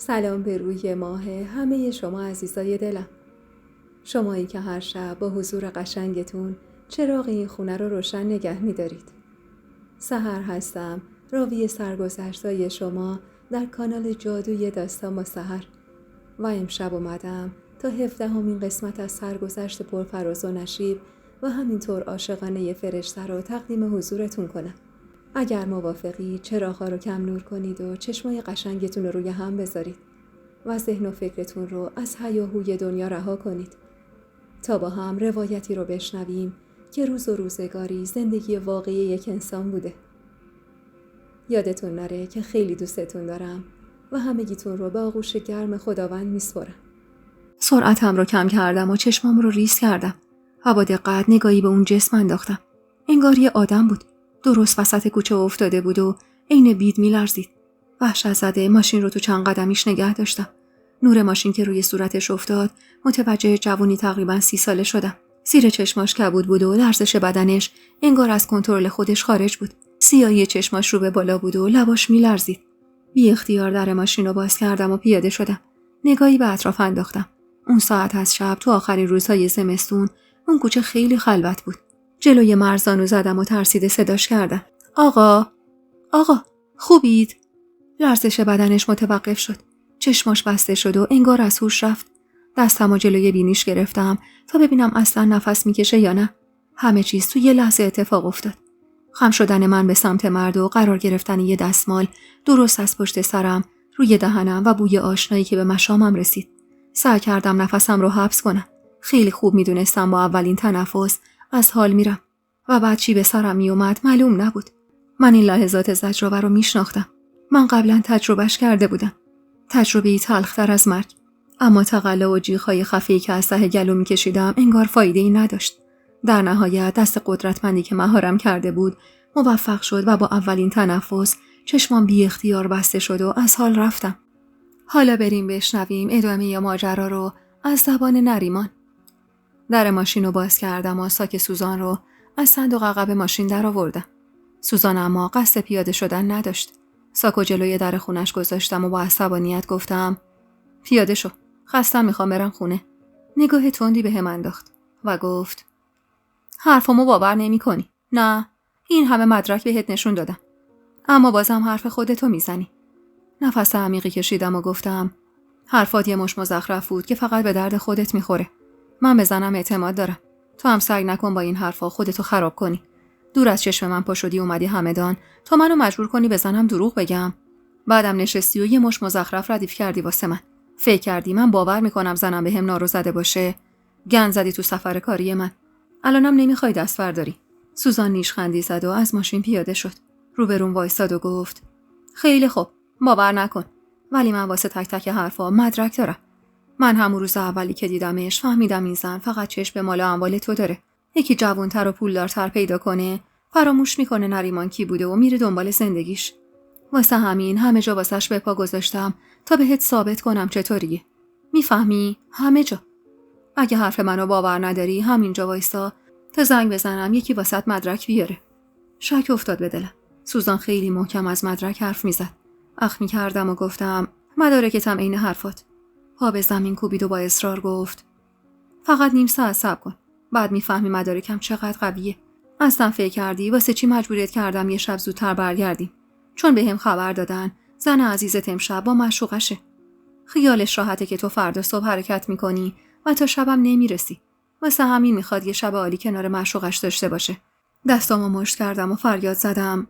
سلام به روی ماه همه شما عزیزای دلم. شمایی که هر شب با حضور قشنگتون چراغ این خونه رو روشن نگه می‌دارید. سحر هستم، راوی سرگذشت‌های شما در کانال جادوی داستان با سحر. و امشب اومدم تا 17مین قسمت از سرگذشت پرفراز و نشیب و همینطور عاشقانه فرشته رو تقدیم حضورتون کنم. اگر موافقی چراغ‌ها رو کم نور کنید و چشمای قشنگتون رو روی هم بذارید و ذهن و فکرتون رو از هیاهوی دنیا رها کنید تا با هم روایتی رو بشنویم که روز و روزگاری زندگی واقعی یک انسان بوده. یادتون نره که خیلی دوستتون دارم و همگیتون رو به آغوش گرم خداوند میسپارم. سرعتم رو کم کردم و چشمام رو ریز کردم و با دقت نگاهی به اون جسم انداختم. انگار یه آدم بود. درست وسط کوچه افتاده بود و عین بید میلرزید. وحشت زده ماشین رو تو چند قدمیش نگه داشتم. نور ماشین که روی صورتش افتاد متوجه جوونی تقریباً 30 ساله شدم. زیر چشماش کبود بود و لرزش بدنش انگار از کنترل خودش خارج بود. سیاهی چشماش رو به بالا بود و لباش میلرزید. بی اختیار در ماشین رو باز کردم و پیاده شدم. نگاهی به اطراف انداختم. اون ساعت از شب تو آخرین روزهای زمستون اون کوچه خیلی خلوت بود. جلوی مرزانو زدم و ترسیده صداش کردم. آقا خوبید؟ لرزش بدنش متوقف شد. چشماش بسته شد و انگار از هوش رفت. دستمو جلوی بینیش گرفتم تا ببینم اصلا نفس میکشه یا نه. همه چیز تو یه لحظه اتفاق افتاد. خم شدن من به سمت مرد و قرار گرفتن یه دستمال درست از پشت سرم روی دهنم و بوی آشنایی که به مشامم رسید. سعی کردم نفسم رو حبس کنم. خیلی خوب میدونستم با اولین تنفس از حال میرم و بعد چی به سرم میومد معلوم نبود. من این لحظات زجرآور رو میشناختم. من قبلا تجربهش کرده بودم. تجربه‌ای تلخ‌تر از مرگ. اما تقلا و جیغ‌های خفیفی که از ته گلو میکشیدم انگار فایده‌ای نداشت. در نهایت دست قدرتمندی که مهارم کرده بود موفق شد و با اولین تنفس چشمام بی اختیار بسته شد و از حال رفتم. حالا بریم بشنویم ادامه ماجرا رو از زبان نریمان. در ماشین رو باز کردم و ساک سوزان رو از صندوق عقب ماشین در آوردم. سوزان اما قصد پیاده شدن نداشت. ساکو جلوی در خونش گذاشتم و با عصبانیت گفتم پیاده شو. خستم میخوام برم خونه. نگاه تندی به هم انداخت و گفت حرفمو باور نمی کنی. نه، این همه مدرک بهت نشون دادم. اما بازم حرف خودتو میزنی. نفس عمیقی کشیدم و گفتم حرفات یه مش مزخرف بود که فقط به درد خودت میخوره. من به زنم اعتماد دارم. تو هم سعی نکن با این حرفا خودتو خراب کنی. دور از چشم من پا شدی اومدی همدان تا منو مجبور کنی به زنم دروغ بگم. بعدم نشستی و یه مش مزخرف ردیف کردی واسه من. فکر کردی من باور میکنم زنم بهم نارو زده باشه؟ گند زدی تو سفر کاری من. الانم نمیخوای دست برداری. سوزان نیشخندی زد و از ماشین پیاده شد. روبروم وایساد و گفت خیلی خوب، باور نکن. ولی من واسه تک تک حرفا مدرک دارم. من همون روز اولی که دیدمش فهمیدم این زن فقط چشم به مال و اموال تو داره. یکی جوانتر و پولدارتر پیدا کنه، فراموش میکنه نریمان کی بوده و میره دنبال زندگیش. واسه همین همه جا واسش به پا گذاشتم تا بهت ثابت کنم چطوریه. میفهمی؟ همه جا. اگه حرف منو باور نداری همینجا وایسا تا زنگ بزنم یکی واسط مدرک بیاره. شک افتاد به دلم. سوزان خیلی محکم از مدرک حرف میزد. اخ میکردم و گفتم مدارکتم عین حرفات. پا به زمین کوبید و با اصرار گفت فقط نیم ساعت صبر کن. بعد میفهمی مدارکم چقدر قویه. اصلا فکر کردی واسه چی مجبوریت کردم یه شب زودتر برگردیم؟ چون بهم خبر دادن زن عزیزت امشب با معشوقشه. خیالش راحته که تو فردا صبح حرکت میکنی و تا شبم نمیرسی. واسه همین میخواد یه شب عالی کنار معشوقش داشته باشه. دستامو مشت کردم و فریاد زدم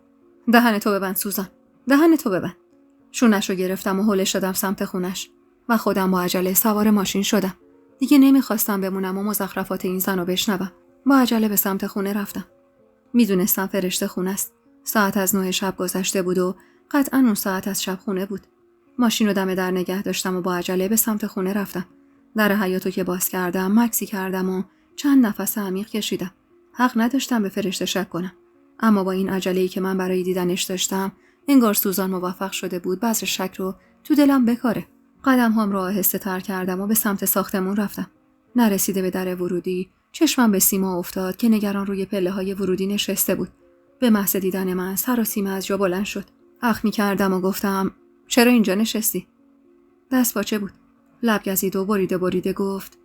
دهنتو ببند سوزان، دهنتو ببند. شونه‌شو گرفتم و هلش دادم سمت خونش و خودم با عجله سوار ماشین شدم. دیگه نمیخواستم بمونم و مزخرفات این زنو بشنوم. با عجله به سمت خونه رفتم. میدونستم فرشته خونه است. ساعت از 9 شب گذشته بود و قطعاً اون ساعت از شب خونه بود. ماشین رو دم در نگه داشتم و با عجله به سمت خونه رفتم. در حیاطو که باز کردم مکسی کردم و چند نفس عمیق کشیدم. حق نداشتم به فرشته شک کنم. اما با این عجله‌ای که من برای دیدنش داشتم انگار سوزان موفق شده بود بذر شک رو تو دلم بکاره. قدم‌هام رو آهسته‌تر کردم و به سمت ساختمون رفتم. نرسیده به در ورودی چشمم به سیما افتاد که نگران روی پله‌های ورودی نشسته بود. به محض دیدن من سر و سیما از جا بلند شد. اخ می‌کردم و گفتم چرا اینجا نشستی؟ دست پاچه بود. لب گزید و بریده گفت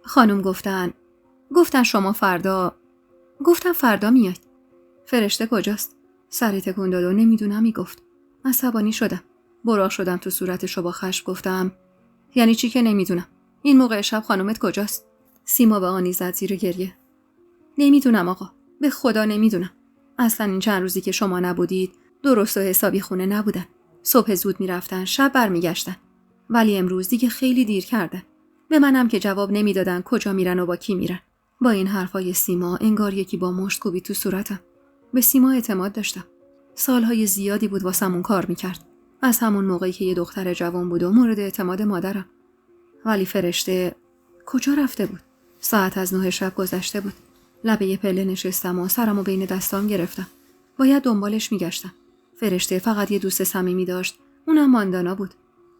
خانم گفتن شما فردا. گفتم فردا میاید. فرشته کجاست؟ سری تکون داد و نمیدونم میگفت. عصبانی شدم. براق شدم تو صورتش و با خشم گفتم یعنی چی که نمیدونم؟ این موقع شب خانومت کجاست؟ سیما به آنی زد زیر گریه. نمیدونم آقا، به خدا نمیدونم. اصلا این چند روزی که شما نبودید درست و حسابی خونه نبودن. صبح زود میرفتن، شب برمیگشتن. ولی امروز دیگه خیلی دیر کردن. به منم که جواب نمیدادن کجا میرن و با کی میرن. با این حرفای سیما انگار یکی با مشت کوبید تو صورتم. به سیما اعتماد داشتم. سالهای زیادی بود واسمون کار میکرد. از همون موقعی که یه دختر جوان بود و مورد اعتماد مادرم. ولی فرشته کجا رفته بود؟ ساعت از 9 شب گذشته بود. لبه یه پله نشستم و سرمو بین دستام گرفتم. باید دنبالش میگشتم. فرشته فقط یه دوست صمیمی داشت. اونم ماندانا بود.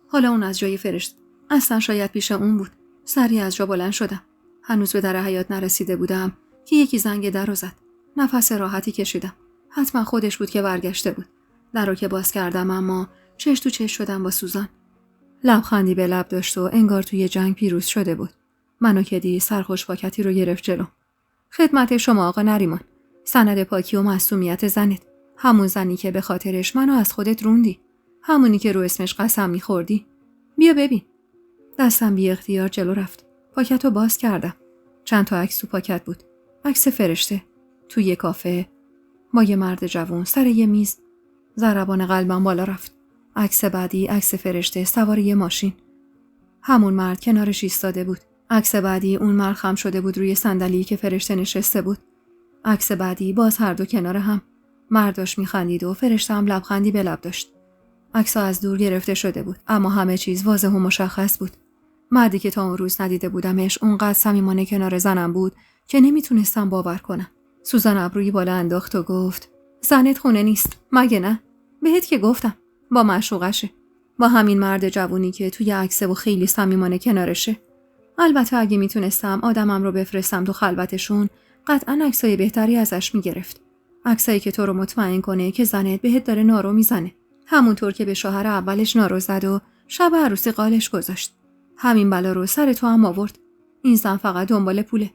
حالا اون از جای فرشته. اصلا شاید پیش اون بود. سریع از جا بلند شدم. هنوز به در حیاط نرسیده بودم که یکی زنگ درو زد. نفس راحتی کشیدم. حتما خودش بود که برگشته بود. درو که باز کردم اما چش تو چش شدم با سوزان. لبخندی به لب داشت و انگار توی جنگ پیروز شده بود. منو که دید سرخوش پاکتی رو گرفت جلو. خدمت شما آقا نریمان. سند پاکی و معصومیت زنت. همون زنی که به خاطرش منو از خودت روندی. همونی که رو اسمش قسم می‌خوردی. بیا ببین. دستم بی اختیار جلو رفت. پاکت رو باز کردم. چند تا عکس تو پاکت بود. عکس فرشته توی کافه با یه مرد جوان سر یه میز. ضربان قلبم بالا رفت. عکس بعدی عکس فرشته سوار یه ماشین. همون مرد کنارش ایستاده بود. عکس بعدی اون مرد خم شده بود روی صندلی که فرشته نشسته بود. عکس بعدی باز هر دو کنار هم. مرد داشت میخندید و فرشته هم لبخندی به لب داشت. عکس‌ها از دور گرفته شده بود اما همه چیز واضح و مشخص بود. مردی که تا اون روز ندیده بودمش اونقدر صمیمانه کنار زنم بود که نمیتونستم باور کنم. سوزان ابروی بالا انداخت و گفت زنت خونه نیست مگه نه؟ بهت که گفتم با معشوقشه. با همین مرد جوونی که توی عکسه و خیلی صمیمانه کنارشه. البته اگه میتونستم آدمم رو بفرستم تو خلوتشون قطعاً عکسای بهتری ازش میگرفت. عکسایی که تو رو مطمئن کنه که زنت بهت داره نارو میزنه. همونطور که به شوهر اولش نارو زد و شب عروسی قالش گذاشت. همین بلا رو سر تو هم آورد. این زن فقط دنبال پوله.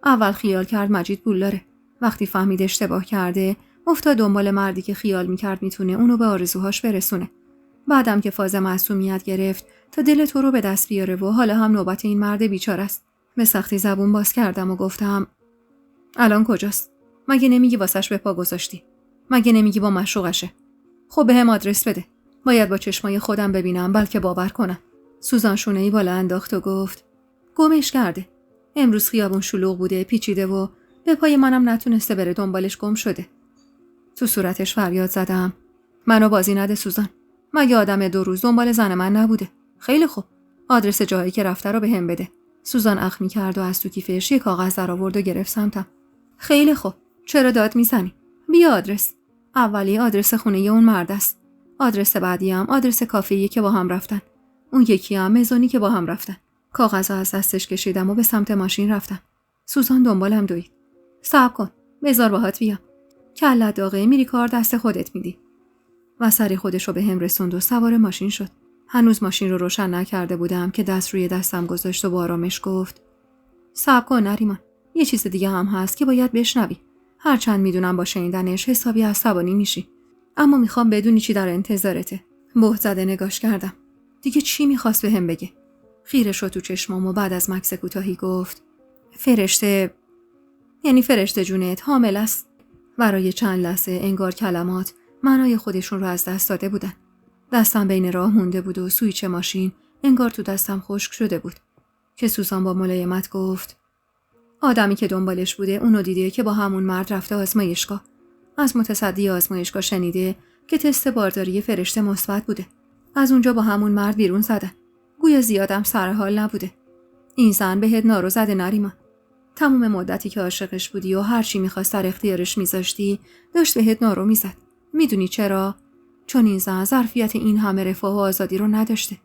اول خیال کرد مجید پول داره. وقتی فهمید اشتباه کرده افتاد دنبال مردی که خیال میکرد میتونه اونو به آرزوهاش برسونه. بعدم که فاز معصومیت گرفت تا دل تو رو به دست بیاره و حالا هم نوبت این مرد بیچاره است. به سختی زبون باز کردم و گفتم الان کجاست؟ مگه نمیگی واسش به پا گذاشتی؟ مگه نمیگی با معشوقشه؟ خب بهم آدرس بده. باید با چشمای خودم ببینم بلکه باور کنم. سوزان شونه‌ای بالا انداخت و گفت گمش کرده. امروز خیابون شلوغ بوده، پیچیده و به پای منم نتونسته بره، دنبالش گم شده. تو صورتش فریاد زدم منو بازی نده سوزان. مگه آدم 2 روز دنبال زن من نبوده؟ خیلی خوب. آدرس جایی که رفته رو بهم بده. سوزان اخ می‌کرد و از تو کیفش یک کاغذ درآورد و گرفت سمتم. خیلی خوب. چرا داد میزنی؟ بیا آدرس. اولی آدرس خونه اون مرد است. آدرس بعدی هم آدرس کافه‌ای که با هم رفتن. اون یکی هم مزونی که با هم رفتن. کاغذ از دستش کشیدم و به سمت ماشین رفتم. سوزان دنبالم دوید. صبر کن. بذار باهات بیام. کله داغه میری کار دست خودت میدی. و سری خودش رو به هم رسوند و سوار ماشین شد. هنوز ماشین رو روشن نکرده بودم که دست روی دستم گذاشت و با آرامش گفت صبر کن نریمان. یه چیز دیگه هم هست که باید بشنوی. هرچند میدونم با شنیدنش حسابی عصبانی میشی. اما میخوام بدونی چی در انتظارته. بهت زده نگاش کردم. دیگه چی میخواست بهم بگه؟ خیره شد تو چشمام و بعد از مکث کوتاهی گفت فرشته جونت حامل است. برای چند لحظه انگار کلمات معنای خودشون رو از دست داده بودن. دستم بین راه مونده بود و سویچ ماشین انگار تو دستم خشک شده بود که سوزان با ملایمت گفت آدمی که دنبالش بوده اونو دیده که با همون مرد رفته آزمایشگاه. از متصدی آزمایشگاه شنیده که تست بارداری فرشته مثبت بوده. از اونجا با همون مرد بیرون زدن. گویا زیادم سر حال نبوده. این زن بهت نارو زده نریمان. تمام مدتی که عاشقش بودی و هر چی می‌خواست در اختیارش میذاشتی داشت بهت نارو میزد. میدونی چرا؟ چون این زن ظرفیت این همه رفاه و آزادی رو نداشته.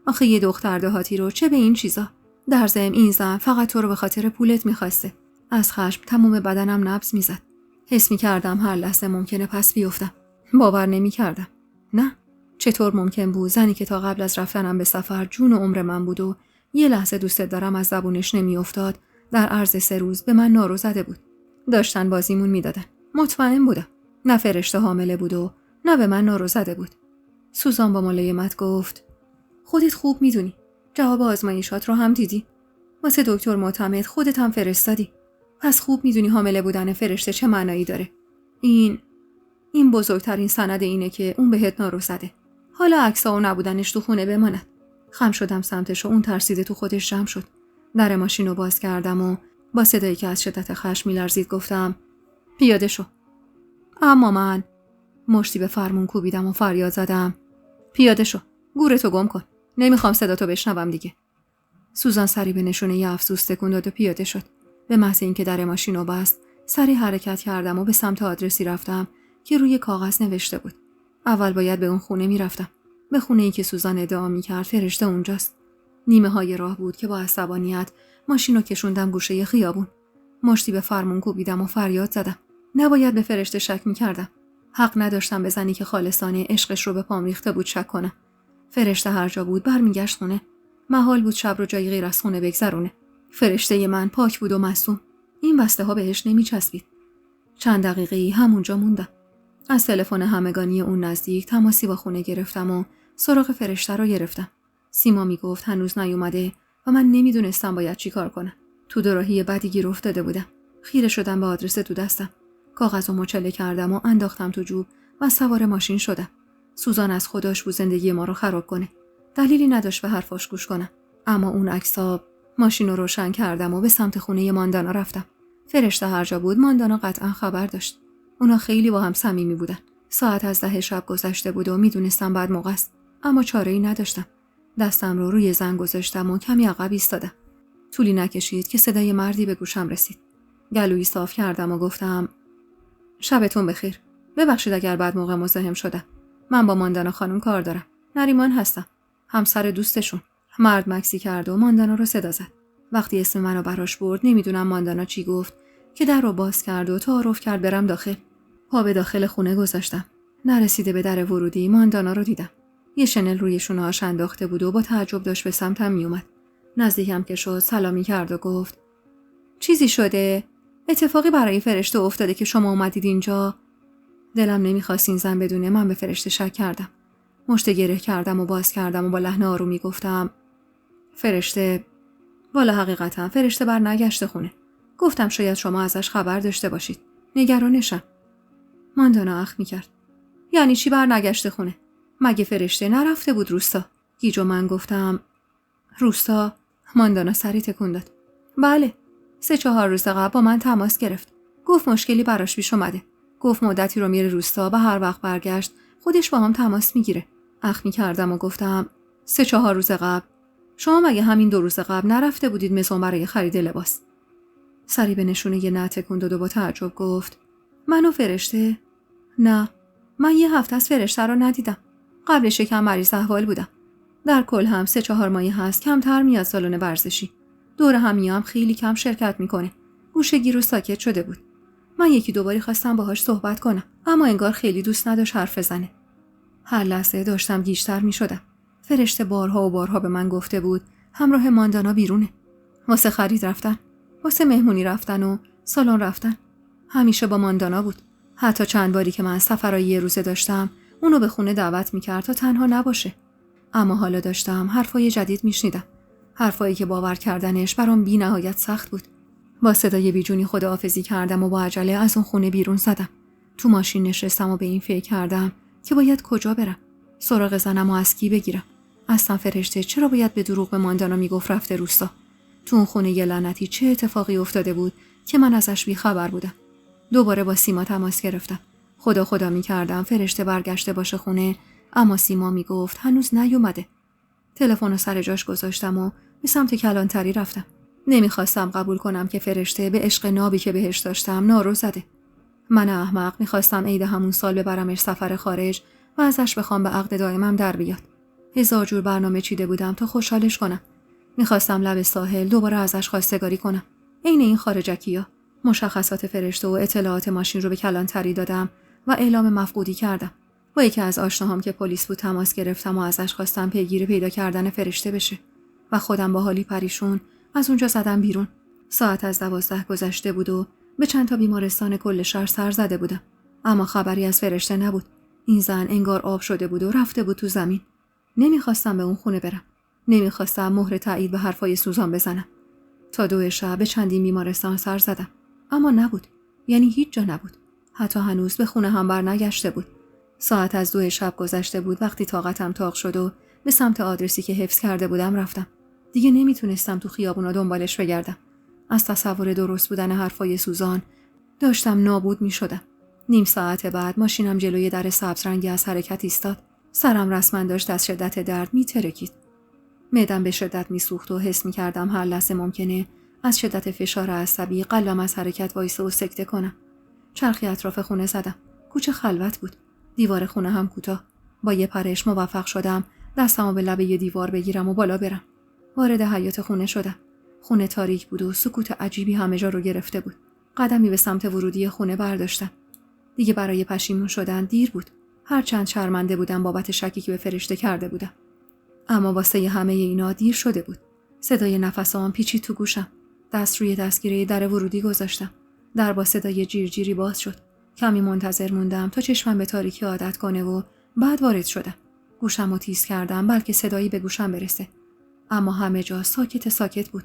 آخه یه دختر دهاتی رو چه به این چیزا؟ در ضمن این زن فقط تو رو به خاطر پولت می‌خواسته. از خشم تمام بدنم نبض میزد. حس می‌کردم هر لحظه ممکنه پس بیفتم. باور نمی‌کردم. نه، چطور ممکن بود زنی که تا قبل از رفتنم به سفر جون و عمر من بود و یه لحظه دوست دارم از زبونش نمیافتاد، در عرض 3 روز به من نارو زده بود. داشتن بازیمون میدادن. مطمئن بودم. نه فرشته حامله بود و نه به من نارو زده بود. سوزان با ملایمت گفت: خودت خوب میدونی. جواب آزمایشات رو هم دیدی. واسه دکتر معتمد خودت هم فرستادی. پس خوب میدونی حامله بودن فرشته چه معنایی داره. این بزرگترین سند اینه که اون بهت نارو زده. حالا عکس‌ها و نبودنش تو خونه بماند. خم شدم سمتش و اون ترسیده تو خودش جمع شد. در ماشین رو باز کردم و با صدایی که از شدت خشم می‌لرزید گفتم: پیاده شو. اما من مشتی به فرمون کوبیدم و فریاد زدم: پیاده شو. گورتو گم کن. نمیخوام صداتو بشنوم دیگه. سوزان سری به نشونه ی افسوس تکون داد و پیاده شد. به محض اینکه در ماشین رو بست، سری حرکت کردم و به سمت آدرسی رفتم که روی کاغذ نوشته بود. اول باید به اون خونه میرفتم. به خونه‌ای که سوزان ادعا می‌کرد فرشته اونجاست. نیمه‌های راه بود که با عصبانیت ماشین رو کشوندم گوشه خیابون. مشتی به فرمون کوبیدم و فریاد زدم. نباید به فرشته شک می‌کردم. حق نداشتم به زنی که خالصانه عشقش رو به پام ریخته بود شک کنم. فرشته هر جا بود برمیگشت خونه. محال بود شب رو جایی غیر از خونه بگذرونه. فرشته من پاک بود و معصوم. این بسته ها بهش نمیچسبید. چند دقیقه‌ای همونجا موندم. از تلفن همگانی اون نزدیک تماسی با خونه گرفتم و سراغ فرشته رو گرفتم. سیما میگفت هنوز نیومده و من نمیدونستم باید چی کار کنم. تو دوراهی بدی گیر افتاده بودم. خیره شدم به آدرس تو دستم. کاغذو مچاله کردم و انداختم تو جوب و سوار ماشین شدم. سوزان از خداش بود زندگی ما رو خراب کنه. دلیلی نداشت به حرفاش گوش کنم. اما اون عکس‌ها. ماشین رو روشن کردم و به سمت خونه ماندانا رفتم. فرشته هر جا بود ماندانا قطعا خبر داشت. اونا خیلی با هم صمیمی بودن. ساعت از 10 شب گذشته بود و میدونستم بعد موقع است. اما چاره‌ای نداشتم. دستم رو روی زنگ گذاشتم و کمی عقب ایستادم. طولی نکشید که صدای مردی به گوشم رسید. گلویی صاف کردم و گفتم: شبتون بخیر. ببخشید اگر بعد موقع مزاحم شدم. من با ماندانا خانم کار دارم. نریمان هستم. همسر دوستشون. مرد مکسی کرد و ماندانا رو صدا زد. وقتی اسم منو براش برد نمیدونم ماندانا چی گفت که در رو باز کرد و تعارف کرد برم داخل. پا به داخل خونه گذاشتم. نرسیده به در ورودی ماندانا رو دیدم. یه شنل روی شونه‌هاش انداخته بود و با تعجب داشت به سمتم میومد. نزدیکم که شد سلامی کرد و گفت: چیزی شده؟ اتفاقی برای فرشته افتاده که شما اومدید اینجا؟ دلم نمیخواست این زن بدونه من به فرشته شک کردم. مشت گره کردم و باز کردم و با لحن آرومی گفتم: فرشته، والا حقیقتا فرشته بر نگشته خونه. گفتم شاید شما ازش خبر داشته باشید. نگرانشم. ماندانا اخم میکرد. یعنی چی بر نگشته خونه؟ مگه فرشته نرفته بود روستا؟ گیج و من گفتم: روستا؟ ماندانا سری تکون داد. بله. 3-4 روز قبل با من تماس گرفت. گفت مشکلی براش پیش اومده. گفت مدتی رو میره روستا و هر وقت برگشت خودش با هم تماس میگیره. اخمی کردم و گفتم: 3-4 روز قبل؟ شما مگه همین 2 روز قبل نرفته بودید مزون برای خرید لباس؟ سری به نشونه نه تکون داد و با تعجب گفت: منو فرشته؟ نه، من یه هفته از فرشته رو ندیدم. قبلش یکم مریض احوال بودم. در کل هم 3-4 ماهی هست کمتر میاد سالن ورزشی. دور همی هم خیلی کم شرکت میکنه. گوشه‌گیر و ساکت شده بود. من 1-2 باری خواستم باهاش صحبت کنم اما انگار خیلی دوست نداشت حرف بزنه. هر لحظه داشتم گیج‌تر میشدم. فرشته بارها و بارها به من گفته بود همراه ماندانا بیرونه. واسه خرید رفتن، واسه مهمونی رفتن و سالن رفتن. همیشه با ماندانا بود. حتی چند باری که من سفرای یه روزه داشتم اونو به خونه دعوت میکرد تا تنها نباشه. اما حالا داشتم حرفای جدید میشنیدم. حرفایی که باور کردنش برام بی نهایت سخت بود. با صدای بیجونی خداحافظی کردم و با عجله از اون خونه بیرون زدم. تو ماشین نشستم و به این فکر کردم که باید کجا برم. سراغ زنم و از کی بگیرم. اصلا فرشته چرا باید به دروغ به ماندانا میگفت رفته روستا؟ تو اون خونه یه لعنتی چه اتفاقی افتاده بود که من ازش بی خبر بودم. دوباره با سیما تماس گرفتم. خدا میکردم فرشته برگشته باشه خونه، اما سیما میگفت هنوز نیومده. تلفن رو سر جاش گذاشتم و به سمت کلانتری رفتم. نمیخواستم قبول کنم که فرشته به عشق نابی که بهش داشتم نارو زده. من احمق میخواستم عید همون سال ببرمش سفر خارج و ازش بخوام به عقد دائمم در بیاد. 1000 جور برنامه چیده بودم تا خوشحالش کنم. میخواستم لب ساحل دوباره ازش خواستگاری کنم. عین این خارجکیا. مشخصات فرشته و اطلاعات ماشین رو به کلانتری دادم و اعلام مفقودی کردم. با یکی از آشناهام که پلیس بود تماس گرفتم و ازش خواستم پیگیر پیدا کردن فرشته بشه و خودم با حالی پریشون از اونجا زدم بیرون. ساعت از 12 گذشته بود و به چند تا بیمارستان کل شهر سر زده بودم، اما خبری از فرشته نبود. این زن انگار آب شده بود و رفته بود تو زمین. نمیخواستم به اون خونه برم. نمیخواستم مهر تایید به حرفای سوزان بزنم. تا 2 شب به چندین بیمارستان سر زدم، اما نبود. یعنی هیچ جا نبود. حتی هنوز به خونه هم بر نگشته بود. ساعت از 2 شب گذشته بود وقتی طاقتم تاق شد و به سمت آدرسی که حفظ کرده بودم رفتم. دیگه نمیتونستم تو خیابونا دنبالش بگردم. از تصور درست بودن حرفای سوزان داشتم نابود میشدم. نیم ساعت بعد ماشینم جلوی در سبز رنگی از حرکت ایستاد. سرم رسما داشت از شدت درد میترکید. معدم به شدت میسوخت و حس میکردم هر لحظه ممکنه از شدت فشار عصبی قلبم از حرکت وایسه و سکته کنم. چرخی اطراف خونه زدم. کوچه خلوت بود. دیوار خونه هم کوتاه. با یه پرش موفق شدم دستمو به لبه دیوار بگیرم و بالا برم. وارد حیاط خونه شدم. خونه تاریک بود و سکوت عجیبی همه جا رو گرفته بود. قدمی به سمت ورودی خونه برداشتم. دیگه برای پشیمون شدن دیر بود. هرچند شرمنده بودم بابت شکی که به فرشته کرده بودم، اما واسه همه اینا دیر شده بود. صدای نفسام پیچید تو گوشم. دست روی دستگیره در ورودی گذاشتم. در با صدای جیرجیری باز شد. کمی منتظر موندم تا چشمم به تاریکی عادت کنه و بعد وارد شدم. گوشمو تیز کردم بلکه صدایی به گوشم برسه. اما همه جا ساکت بود.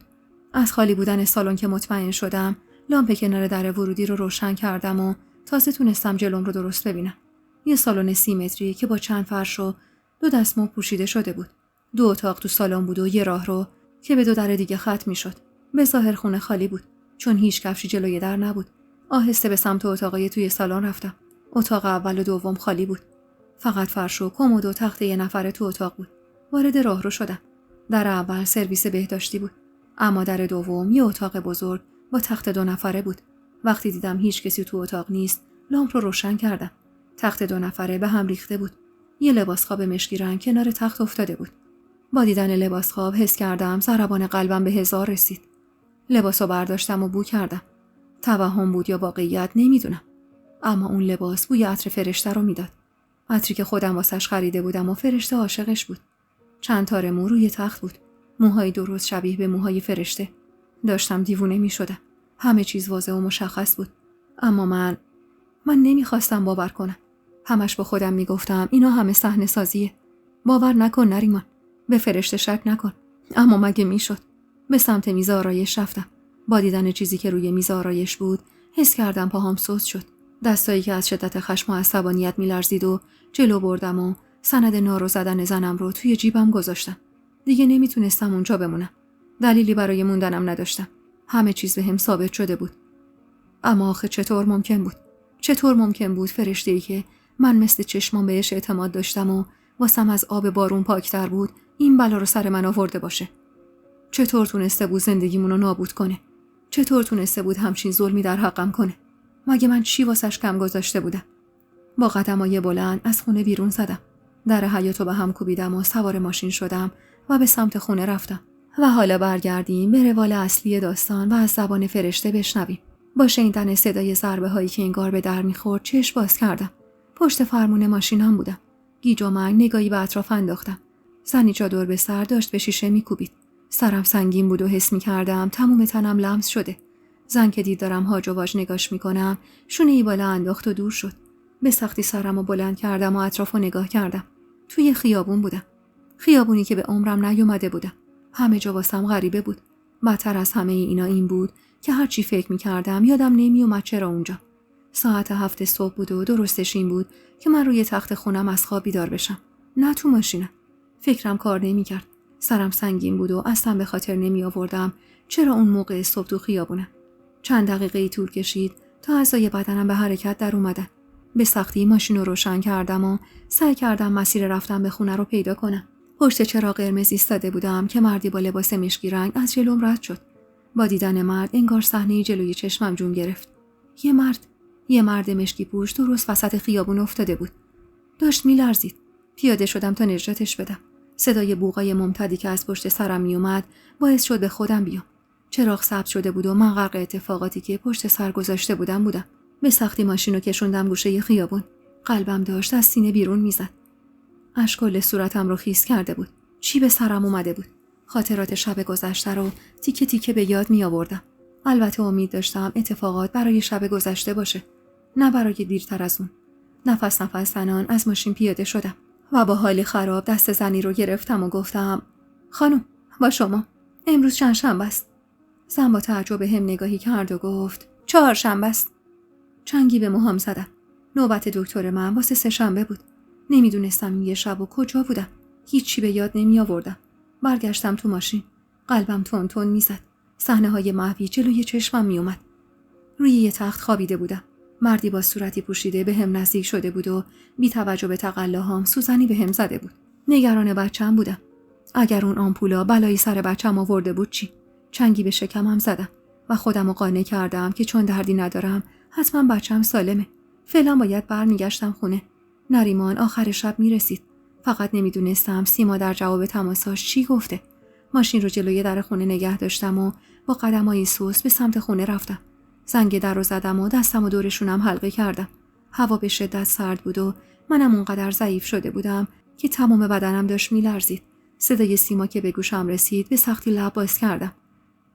از خالی بودن سالن که مطمئن شدم، لامپ کنار در ورودی رو روشن کردم و تازه تونستم جلوم رو درست ببینم. یه سالن 30 متری که با چند فرش و 2 دستمزد پوشیده شده بود. 2 اتاق تو سالن بود و یه راهرو که به 2 در دیگه ختم میشد. به ظاهر خونه خالی بود چون هیچ کفشی جلوی در نبود. آهسته به سمت اتاقای توی سالن رفتم. اتاق اول و دوم خالی بود. فقط فرش و کمد و تخت یه نفره تو اتاق بود. وارد راهرو شدم. در اول سرویس بهداشتی بود، اما در دوم یه اتاق بزرگ با تخت 2 نفره بود. وقتی دیدم هیچ کسی تو اتاق نیست، لامپ رو روشن کردم. تخت 2 نفره به هم ریخته بود. یه لباس خواب مشکی رنگ کنار تخت افتاده بود. با دیدن لباس خواب حس کردم ضربان قلبم به 1000 رسید. لباسو برداشتم و بو کردم. توهم بود یا واقعیت نمیدونم، اما اون لباس بوی عطر فرشته رو میداد. عطری که خودم واسش خریده بودم و فرشته عاشقش بود. چند تار مو روی تخت بود. موهای درست شبیه به موهای فرشته. داشتم دیوونه میشدم. همه چیز واضح و مشخص بود، اما من نمیخواستم باور کنم. همش با خودم میگفتم اینا همه صحنه سازیه. باور نکن نریمان. به فرشته شک نکن. اما مگه میشد؟ به سمت میز آرایش رفتم. با دیدن چیزی که روی میز آرایش بود، حس کردم پاهام سست شد. دستایی که از شدت خشم و عصبانیت میلرزید و جلو بردم و سند نارو زدن زنم رو توی جیبم گذاشتم. دیگه نمیتونستم اونجا بمونم. دلیلی برای موندنم نداشتم. همه چیز بهم ثابت شده بود. اما آخه چطور ممکن بود فرشته‌ای که من مثل چشمام بهش اعتماد داشتم و واسم از آب بارون پاکتر بود این بلا رو سر من آورده باشه؟ چطور تونسته بود زندگیمون رو نابود کنه؟ چطور تونسته بود همچین ظلمی در حقم کنه؟ مگه من چی واسش کم گذاشته بودم؟ با قدمای بلند از خونه بیرون زدم. در حیاطو به هم کوبیدم و سوار ماشین شدم و به سمت خونه رفتم. و حالا برگردیم به روال اصلی داستان و از زبان فرشته بشنویم. با شنیدن صدای ضربه هایی که انگار به در میخورد چشم باز کردم. پشت فرمون ماشینم بودم. گیج و منگ نگاهی به اطراف انداختم. زنی چادر به سر داشت به شیشه میکوبید. سرم سنگین بود و حس میکردم تمام تنم لمس شده. زن که دید دارم هاج و واج نگاش میکنم، شونه‌ای بالا انداخت و دور شد. به سختی سرمو بلند کردم و اطرافو نگاه کردم. توی خیابون بودم. خیابونی که به عمرم نیومده بودم. همه جا واسم غریبه بود. بدتر از همه اینا این بود که هر چی فکر می‌کردم یادم نمیومد چرا اونجا. ساعت 7 صبح بود و درستش این بود که من روی تخت خونم از خواب بیدار بشم، نه تو ماشینم. فکرم کار نمی‌کرد. سرم سنگین بود و اصلا به خاطر نمی‌آوردم چرا اون موقع صبح تو خیابونم. چند دقیقه طول کشید تا اعضای بدنم به حرکت در اومدن. به سختی ماشین رو روشن کردم و سعی کردم مسیر رفتن به خونه رو پیدا کنم. پشت چراغ قرمز ایستاده بودم که مردی با لباس مشکی رنگ از جلوم رد شد. با دیدن مرد انگار صحنه جلوی چشمم جون گرفت. یه مرد مشکی پوش درست وسط خیابون افتاده بود. داشت میلرزید. پیاده شدم تا نجاتش بدم. صدای بوقای ممتدی که از پشت سرم میومد باعث شد به خودم بیام. چراغ ثبت شده بود و من غرق اتفاقاتی که پشت سر گذاشته بودم. به سختی ماشین رو کشوندم گوشه خیابون. قلبم داشت از سینه بیرون میزد. اشکال صورتم رو خیس کرده بود. چی به سرم اومده بود؟ خاطرات شب گذشته رو تیکه تیکه به یاد می آوردم. البته امید داشتم اتفاقات برای شب گذشته باشه، نه برای دیرتر از اون. نفس زنان از ماشین پیاده شدم و با حالی خراب دست زنی رو گرفتم و گفتم خانم با شما امروز چند شنبه است؟ زن با تعجب هم نگاهی کرد و گفت 4 شنبه است. چنگی به موهام زدم. نوبت دکتر من واسه 3 شنبه بود. نمیدونستم این یه شب و کجا بودم. هیچی به یاد نمی آوردم. برگشتم تو ماشین. قلبم تون تون میزد. صحنه‌های محوی جلوی چشمم می اومد. روی یه تخت خوابیده بودم. مردی با صورتی پوشیده به هم نزدیک شده بود و بی توجه به تقلاهام سوزنی به هم زده بود. نگران بچه‌م بودم. اگر اون آمپولا بلایی سر بچه‌م آورده بود چی؟ چنگی به شکمم زدم و خودم رو قانع کردم که چون دردی ندارم حتما بچه‌م سالمه. فعلا باید برمیگشتم خونه. نریمان آخر شب میرسید. فقط نمیدونستم سیما در جواب تماساش چی گفته. ماشین رو جلوی در خونه نگه داشتم و با قدم‌های سوس به سمت خونه رفتم. زنگ در رو زدم و دستم و دورشونم حلقه کردم. هوا به شدت سرد بود و منم اونقدر ضعیف شده بودم که تمام بدنم داشت میلرزید. صدای سیما که به گوشم رسید به سختی لب باز کردم.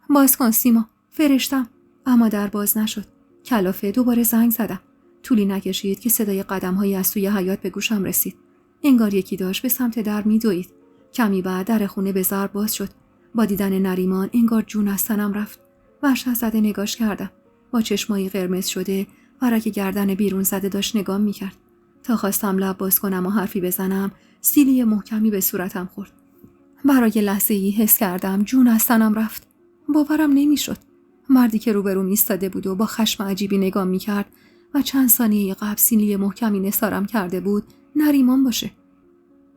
باز کن سیما، فرشتم. اما در باز نشد. کلافه دوباره زنگ زدم. طولی نکشید که صدای قدم‌هایی از توی حیاط به گوشم رسید. انگار یکی داشت به سمت در می‌دوید. کمی بعد در خونه به ضرب باز شد. با دیدن نریمان انگار جون از تنم رفت. وحشت زده نگاش کردم. با چشمایی قرمز شده ورق گردن بیرون زده داشت نگام می‌کرد. تا خواستم لب باز کنم و حرفی بزنم، سیلی محکمی به صورتم خورد. برای لحظه‌ای حس کردم جون از تنم رفت. باورم نمی‌شد. مردی که روبروم ایستاده بود و با خشم عجیبی نگام می‌کرد و چند ثانیه قبل سیلی محکمی نثارم کرده بود نریمان باشه.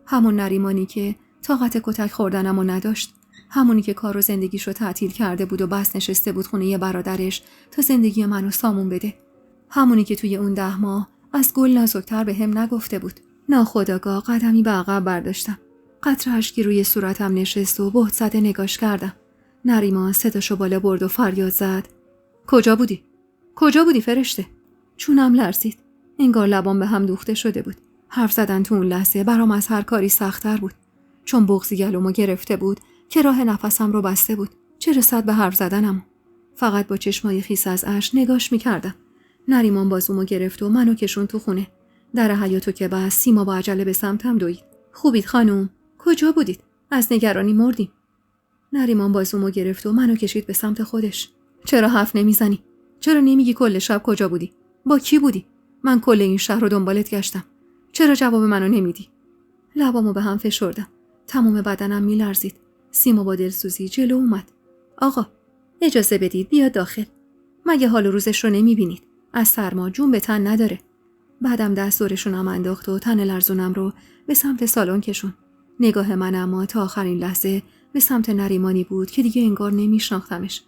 همون نریمانی که طاقت کتک خوردنمو نداشت. همونی که کار و زندگیشو تعطیل کرده بود و بس نشسته بود خونه یه برادرش تا زندگی منو سامون بده. همونی که توی اون 10 ماه از گل نازکتر به هم نگفته بود. ناخودآگاه قدمی به عقب برداشتم. قطره اشکی روی صورتم نشست و بهت زده نگاش کردم. نریمان صداشو بالا برد و فریاد زد. کجا بودی؟ کجا بودی فرشته؟ چونم لرزید. انگار لبام به هم دوخته شده بود. حرف زدن تو اون لحظه برام از هر کاری سخت‌تر بود. چون بغضی گلومو گرفته بود که راه نفسم رو بسته بود. چه رسد به حرف زدنم. فقط با چشمای خیس از اشک نگاش می‌کردم. نریمان بازومو گرفت و منو کشون تو خونه. در حیاطو که بس سیما با عجله به سمتم دوید. خوبید خانم؟ کجا بودید؟ از نگرانی مردیم. نریمان بازومو گرفت و منو کشید به سمت خودش. چرا حرف نمیزنی؟ چرا نمیگی کل شب کجا بودی؟ با کی بودی؟ من کل این شهر رو دنبالت گشتم. چرا جواب منو نمیدی؟ لبامو به هم فشردم. تمام بدنم میلرزید. سیما با دلسوزی جلو اومد. آقا، اجازه بدید بیاد داخل. مگه حال و روزش رو نمیبینید؟ از سرما جون به تن نداره. بعدم دست دورشونم انداخت و تن لرزونم رو به سمت سالن کشون. نگاه من اما تا آخرین لحظه به سمت نریمانی بود که دیگه انگار نمیشناختمش.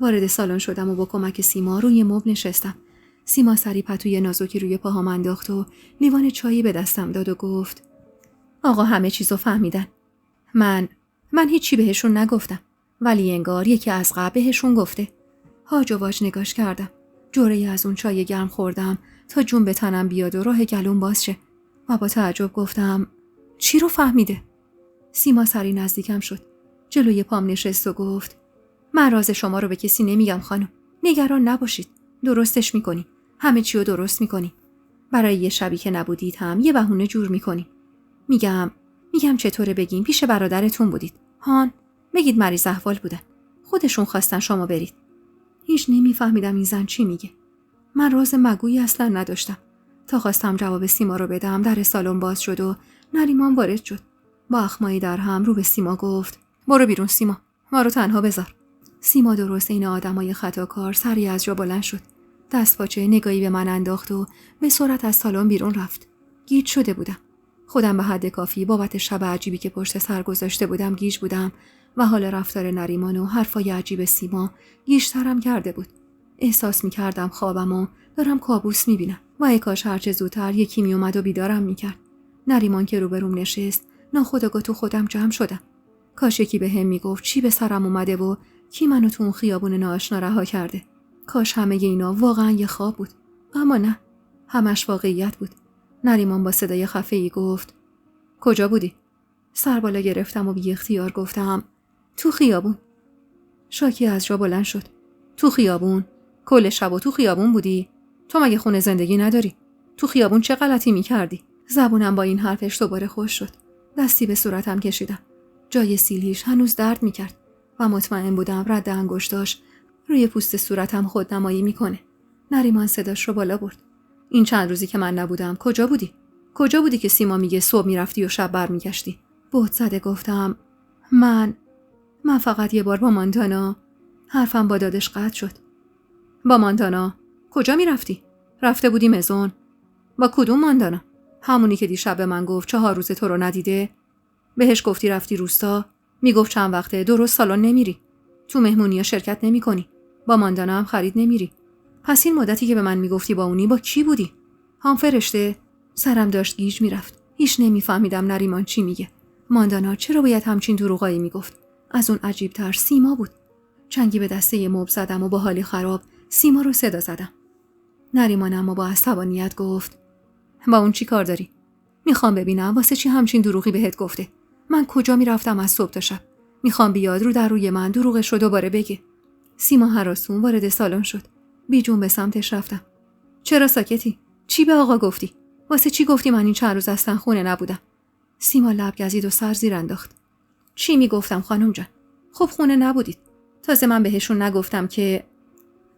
وارد سالن شدم و با کمک سیما روی مبل نشستم. سیما سری پتوی نازکی روی پاهام انداخت و لیوان چایی به دستم داد و گفت آقا همه چیزو فهمیدن. من هیچی بهشون نگفتم، ولی انگار یکی از قبل بهشون گفته. هاج و واج نگاش کردم. جرعه‌ای از اون چای گرم خوردم تا جون به تنم بیاد و راه گلوم باز شه و با تعجب گفتم چی رو فهمیده؟ سیما سری نزدیکم شد. جلوی پام نشست و گفت من راز شما رو به کسی نمیگم خانم. نگران نباشید. درستش میکنی. همه چی رو درست میکنی. برای یه شبی که نبودید هم یه بهونه جور میکنی. میگم چطوره بگیم پیش برادرتون بودید. هان بگید مریض احوال بودن. خودشون خواستن شما برید. هیچ نمیفهمیدم این زن چی میگه. من راز مگویی اصلا نداشتم. تا خواستم جواب سیما رو بدم در سالن باز شد و نریمان وارد شد. با اخمایی در هم رو به سیما گفت برو بیرون سیما، ما رو تنها بذار. سیما درست این آدمای خطاکار سری از جا بلند شد. دستپاچه نگاهی به من انداخت و به سرعت از سالن بیرون رفت. گیج شده بودم. خودم به حد کافی بابت شب عجیبی که پشت سر گذاشته بودم گیج بودم و حال رفتار نریمان و حرفای عجیب سیما گیج‌ترم کرده بود. احساس می‌کردم خوابم و دارم کابوس می‌بینم و ای کاش هرچه زودتر یکی میومد و بیدارم می‌کرد. نریمان که روبروم نشست ناخودآگاه تو خودم جمع شدم. کاش یکی بهم میگفت چی به سرم اومده و کی منو تو اون خیابون ناآشنا رها کرده. کاش همه اینا واقعا یه خواب بود. اما نه، همش واقعیت بود. نریمان با صدای خفه‌ای گفت: کجا بودی؟ سر بالا گرفتم و بی اختیار گفتم: تو خیابون. شاکی از جا بلند شد. تو خیابون؟ کل شب و تو خیابون بودی؟ تو مگه خونه زندگی نداری؟ تو خیابون چه غلطی می‌کردی؟ زبونم با این حرفش دوباره خوش شد. دستی به صورتم کشیدم. جای سیلیش هنوز درد می‌کرد و مطمئن بودم رد انگشتاش روی پوست صورتم خودنمایی می‌کنه. نریمان صداش رو بالا برد: این چند روزی که من نبودم کجا بودی؟ کجا بودی که سیما میگه صبح میرفتی و شب برمیگشتی؟ بهت زده گفتم: من فقط یه بار با مانتانا. حرفم با دادش قطع شد. با مانتانا؟ کجا میرفتی؟ رفته بودی مزون؟ با کدوم ماندانا؟ همونی که دیشب به من گفت 4 روزه تو رو ندیده؟ بهش گفتی رفتی روستا؟ میگفت چند وقته درست سالن نمیری. تو مهمونی‌ها شرکت نمی‌کنی. با ماندانا هم خرید نمیری. پس این مدتی که به من میگفتی با اونی با کی بودی؟ هم فرشته؟ سرم داشت گیج میرفت. هیچ نمیفهمیدم نریمان چی میگه. ماندانا چرا باید همچین دروغایی میگفت؟ از اون عجیب‌تر سیما بود. چنگی به دسته مبل زدم و با حالی خراب سیما رو صدا زدم. نریمان اما با عصبانیت گفت: با اون چی کار داری؟ میخوام ببینم واسه چی همچین دروغی بهت گفته. من کجا میرفتم از صبح تا شب؟ میخوام بیاد رو در روی من دروغش رو دوباره بگه. سیما هراسون وارد سالن شد. بیجون به سمتش رفتم. چرا ساکتی؟ چی به آقا گفتی؟ واسه چی گفتی من این چند روز اصلا خونه نبودم؟ سیما لب گزید و سر زیر انداخت. چی میگفتم خانم جان؟ خب خونه نبودید. تازه من بهشون نگفتم که.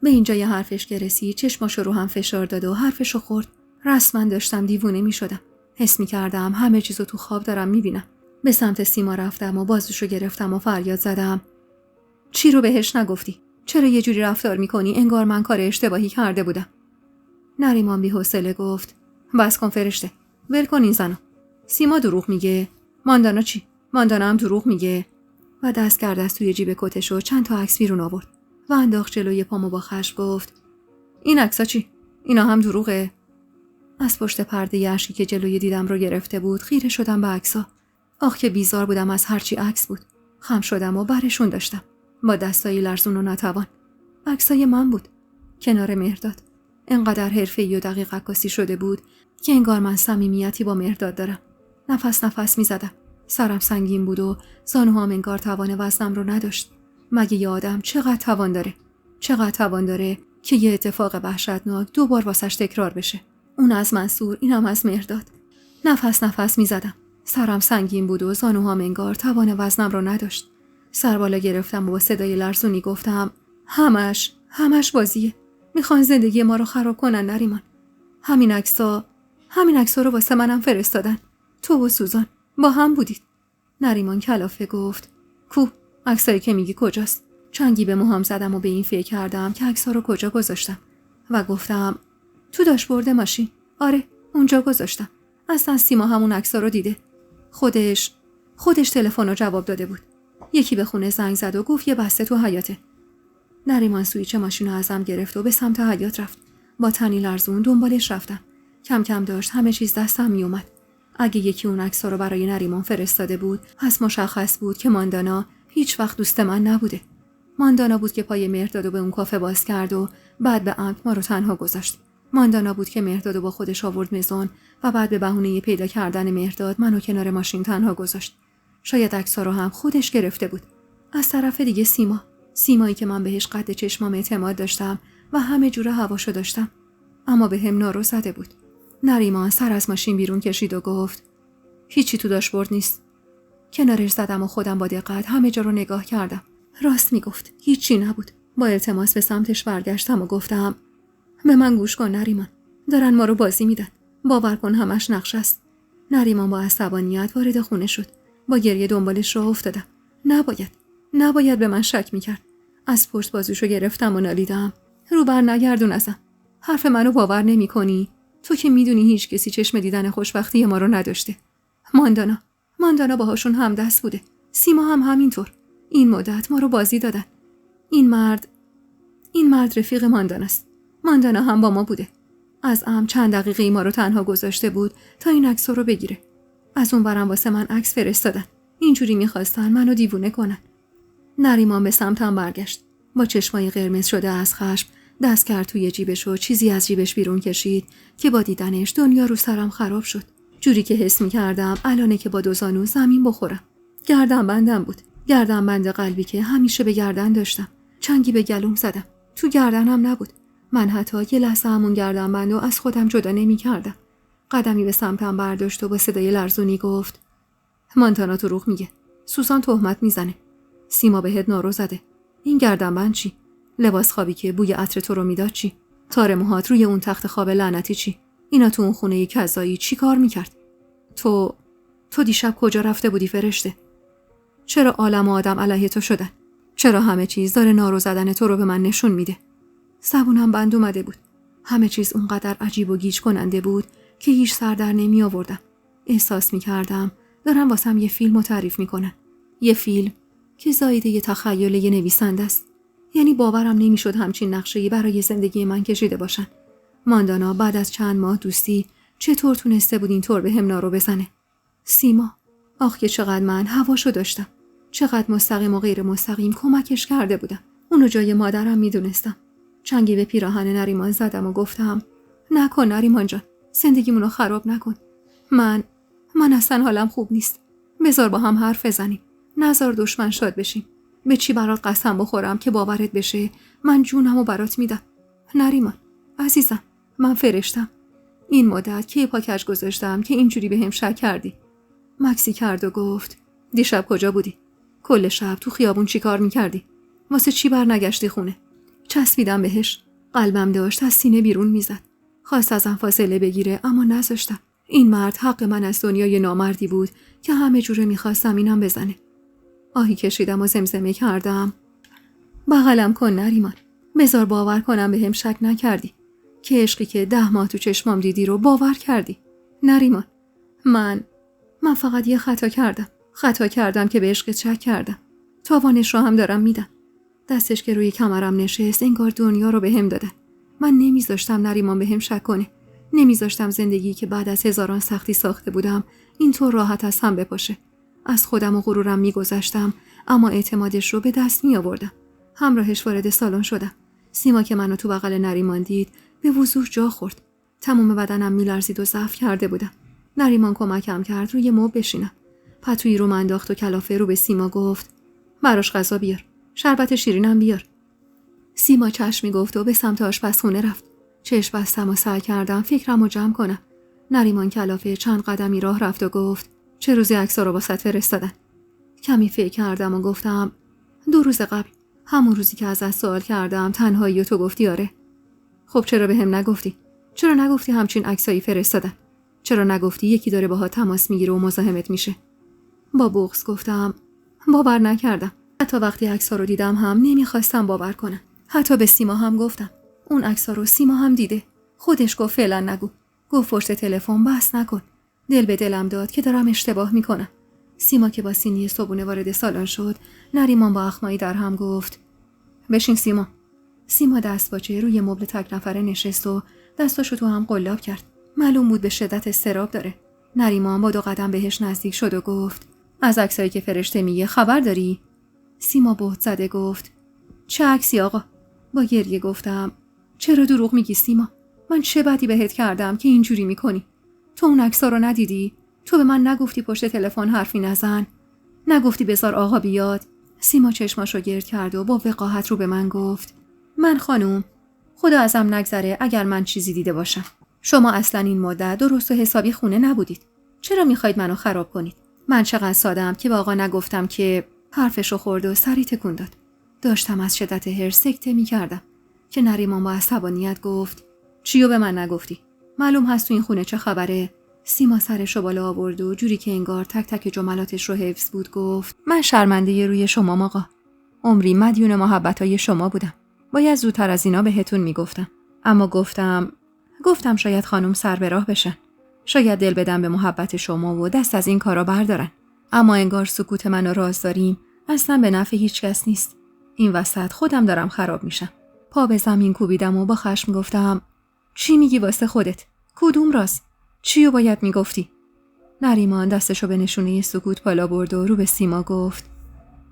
به اینجای حرفش که رسید چشماشو رو هم فشار داد و حرفشو خورد. رسما داشتم دیوونه میشدم. حس میکردم همه چیزو تو خواب دارم میبینم. به سمت سیما رفتم و بازوشو گرفتم و فریاد زدم: چی رو بهش نگفتی؟ چرا یه جوری رفتار میکنی انگار من کار اشتباهی کرده بودم؟ نریمان بی‌حوصله گفت: بس کن فرشته، ول کن این زنو. سیما دروغ میگه. ماندانا چی؟ ماندانا هم دروغ میگه. و دست کرد از توی جیب کتش و چند تا عکس بیرون آورد و انداخت جلوی پامو با خشم گفت: این عکسا چی؟ اینا هم دروغه؟ از پشت پرده اشکی که جلوی دیدم رو گرفته بود خیره شدم به عکسا. آخ که بیزار بودم از هرچی عکس بود. خم شدم و برشون داشتم با دستای لرزون و ناتوان. عکسای من بود کنار مهرداد. انقدر حرفه‌ای و دقیق عکاسی شده بود که انگار من صمیمیتی با مهرداد دارم. نفس می‌زدم. سرم سنگین بود و زانوهام انگار توان وزنم رو نداشت. مگه یه آدم چقدر توان داره که یه اتفاق وحشتناک 2 بار واسش تکرار بشه؟ اون از منصور، اینم از مهرداد. نفس می‌زدم. سرم سنگین بود و زانوهام انگار توان وزنم رو نداشت. سر بالا گرفتم و با صدای لرزونی گفتم: همش بازیه. میخوان زندگی ما رو خراب کنن نریمان. همین عکسا رو واسه منم فرستادن. تو و سوزان با هم بودید. نریمان کلافه گفت: کو عکسایی که میگی کجاست؟ چنگی به موهام زدم و به این فکر کردم که عکس‌ها رو کجا گذاشتم و گفتم: تو داشبورد ماشین. آره اونجا گذاشتم. اصلا سیما همون عکس‌ها رو دیده. خودش تلفن رو جواب داده بود. یکی به خونه زنگ زد و گفت یه بسته تو حیاته. نریمان سویچ ماشین رو ازم گرفت و به سمت حیاط رفت. با تنی لرزون دنبالش رفتم. کم کم داشت همه چیز دستم می اومد. اگه یکی اون عکس‌ها رو برای نریمان فرستاده بود، پس مشخص بود که ماندانا هیچ وقت دوست من نبوده. ماندانا بود که پای مهرداد به اون کافه باز کرد و بعد به عمد ما رو تنها گذاشت. ماندانا بود که مهرداد با خودش آورد مزون و بعد به بهونه پیدا کردن مهرداد منو کنار ماشین تنها گذاشت. شاید عکس‌ها رو هم خودش گرفته بود. از طرف دیگه سیمایی که من بهش قد چشمام اعتماد داشتم و همه جوره هواشو داشتم، اما به هم نارو زده بود. نریمان سر از ماشین بیرون کشید و گفت: هیچی تو داشبورد نیست. کنارش زدم و خودم با دقت همه جا رو نگاه کردم. راست میگفت، هیچی نبود. با التماس به سمتش برگشتم و گفتم: به من گوش کن نریمان، دارن ما رو بازی میدن. باور کن همش نقشه است. نریمان با عصبانیت وارد خونه شد. با گریه دنبالش راه افتادم. نباید به من شک میکرد. از پشت بازوشو گرفتم و نالیدم: رو بر نگردون ازم. حرف منو باور نمیکنی؟ تو که میدونی هیچ کسی چشم دیدن خوشبختی ما رو نداشته. ماندانا باهاشون هم دست بوده. سیما هم همینطور. این مدت ما رو بازی دادن. این مرد رفیق مانداناست. ماندانا هم با ما بوده. از چند دقیقه ما رو تنها گذاشته بود تا این عکس رو بگیره. از اون برم واسه من عکس فرستادن. اینجوری میخواستن منو دیوونه کنن. نریمان به سمتم برگشت. با چشمای قرمز شده از خشم دست کرد توی جیبش و چیزی از جیبش بیرون کشید که با دیدنش دنیا رو سرم خراب شد. جوری که حس می‌کردم الانه که با 2 زانو زمین بخورم. گردنبندم بود. گردنبند قلبی که همیشه به گردن داشتم. چنگی به گلوم زدم. تو گردنم نبود. من حتی یه لحظه همون گردنبندو از خودم جدا نمی‌کردم. قدمی به سمتم برداشت و با صدای لرزونی گفت: مانتانا دروغ میگه. سوزان تهمت میزنه. سیما بهت نارو زده. این گردنبند چی؟ لباس خوابی که بوی عطر تو رو میداد چی؟ تار موهات روی اون تخت خواب لعنتی چی؟ اینا تو اون خونه کذایی چی کار میکرد؟ تو دیشب کجا رفته بودی فرشته؟ چرا عالم و آدم علیه تو شدن؟ چرا همه چیز داره نارو زدن تو رو به من نشون میده؟ زبونم بند اومده بود. همه چیز اونقدر عجیب و گیج کننده بود که هیچ سر در نمی آوردم. احساس میکردم دارم واسم یه فیلم تعریف میکنن. یه فیلم که زایده یه تخیل یه نویسنده است. یعنی باورم نمیشد همچین نقشه‌ای برای زندگی من کشیده باشن. ماندانا بعد از چند ماه دوستی چطور تونسته بود اینطور به هم نارو بزنه؟ سیما، آخ که چقدر من هواشو داشتم. چقدر مستقیم و غیر مستقیم کمکش کرده بودم. اونو جای مادرم میدونستم. چنگی به پیراهن نریمان زدم و گفتم: نکن نریمان جان، زندگیمونو خراب نکن. من اصلا حالم خوب نیست. بذار با هم حرف بزنیم. نذار دشمن شاد بشیم. به چی برات قسم بخورم که باورت بشه من جونمو برات میدم. نریمان عزیزم، من فرشتم. این مدت که پاکش گذاشتم که اینجوری به هم شک کردی. مکسی کرد و گفت: دیشب کجا بودی؟ کل شب تو خیابون چی کار میکردی؟ واسه چی برنگشتی خونه؟ چسبیدم بهش. قلبم داشت از سینه بیرون میزد. خواست ازم فاصله بگیره اما نذاشتم. این مرد حق من از دنیای نامردی بود که همه جوره میخواستم اینم بزنه. آهی کشیدم و زمزمه کردم: بغلم کن نریمان. بذار باور کنم به هم شک نکردی. که عشقی که 10 ماه تو چشمام دیدی رو باور کردی. نریمان، من فقط یه خطا کردم که به عشقت شک کردم. تاوانش رو هم دارم میدم. دستش که روی کمرم نشست انگار دنیا رو به هم دادن. من نمیذاشتم نریمان به هم شک کنه. نمیذاشتم زندگی که بعد از هزاران سختی ساخته بودم اینطور راحت از هم بپاشه. از خودم و غرورم میگذشتم اما اعتمادش رو به دست می آوردم. همراهش وارد سالن شدم. سیما که منو تو بغل نریمان دید به وضوح جا خورد. تمام بدنم میلرزید و ضعف کرده بودم. نریمان کمکم کرد روی مبل بشینم. پتویی رو انداخت و کلافه رو به سیما گفت: براش غذا بیار. شربت شیرینم بیار. سیما چشمی گفت و به سمت آشپزخونه رفت. چشم بستم و سعی کردم فکرمو جمع کنم. نریمان کلافه چند قدمی راه رفت و گفت: چه روزی عکس‌ها رو واسط فرستادن؟ کمی فکر کردم و گفتم: 2 روز قبل، همون روزی که ازت سوال کردم تنهایی و تو گفتی آره. خب چرا بهم نگفتی؟ چرا نگفتی همچین عکسایی فرستادن؟ چرا نگفتی یکی داره باهات تماس میگیره و مزاحمت میشه؟ با بغض گفتم: باور نکردم. حتی وقتی عکس‌ها رو دیدم هم نمیخواستم باور کنم. حتی به سیما هم گفتم. اون عکس‌ها رو سیما هم دیده. خودش گفت فعلا نگو. گفت پشت تلفن بحث نکن. دل به دلم داد که دارم اشتباه میکنم. سیما که با سینی صبونه وارد سالن شد، نریمان با اخمایی در هم گفت: بشین سیما. سیما دستپاچه روی مبل تک نفره نشست و دستاشو تو هم قلاب کرد. معلوم بود به شدت اضطراب داره. نریمان با 2 قدم بهش نزدیک شد و گفت: از عکسایی که فرشته میگه خبر داری؟ سیما بهت زده گفت: چه عکسی آقا؟ با گریه گفتم: چرا دروغ میگی سیما؟ من چه بدی بهت کردم که اینجوری میکنی؟ تو اون عکس‌ها رو ندیدی؟ تو به من نگفتی پشت تلفن حرفی نزن؟ نگفتی بذار آقا بیاد؟ سیما چشماشو گرد کرد و با وقاحت رو به من گفت: من خانوم، خدا ازم نگذره اگر من چیزی دیده باشم. شما اصلا این مدت درست و حسابی خونه نبودید. چرا میخواید منو خراب کنید؟ من چقدر ساده‌ام که به آقا نگفتم که حرفشو خورد و سری تکون داد. داشتم از شدت حرص سکته میکردم که نریمان با عصبانیت گفت: چیو به من نگفتی؟ معلوم هست تو این خونه چه خبره؟ سیما سرشو بالا آورد و جوری که انگار تک تک جملاتش رو حفظ بود گفت: من شرمنده روی شما آقا. عمری مدیون محبتای شما بودم. باید زودتر از اینا بهتون میگفتم. اما گفتم شاید خانم سر به راه بشن. شاید دل بدن به محبت شما و دست از این کارا بردارن. اما انگار سکوت من و راز داریم اصلا به نفع هیچ کس نیست. این وسط خودم دارم خراب میشم. پا به زمین کوبیدم و با خشم گفتم: چی میگی واسه خودت؟ کدوم راز؟ چیو باید میگفتی؟ نریمان دستشو به نشونه سکوت بالا برد و رو به سیما گفت: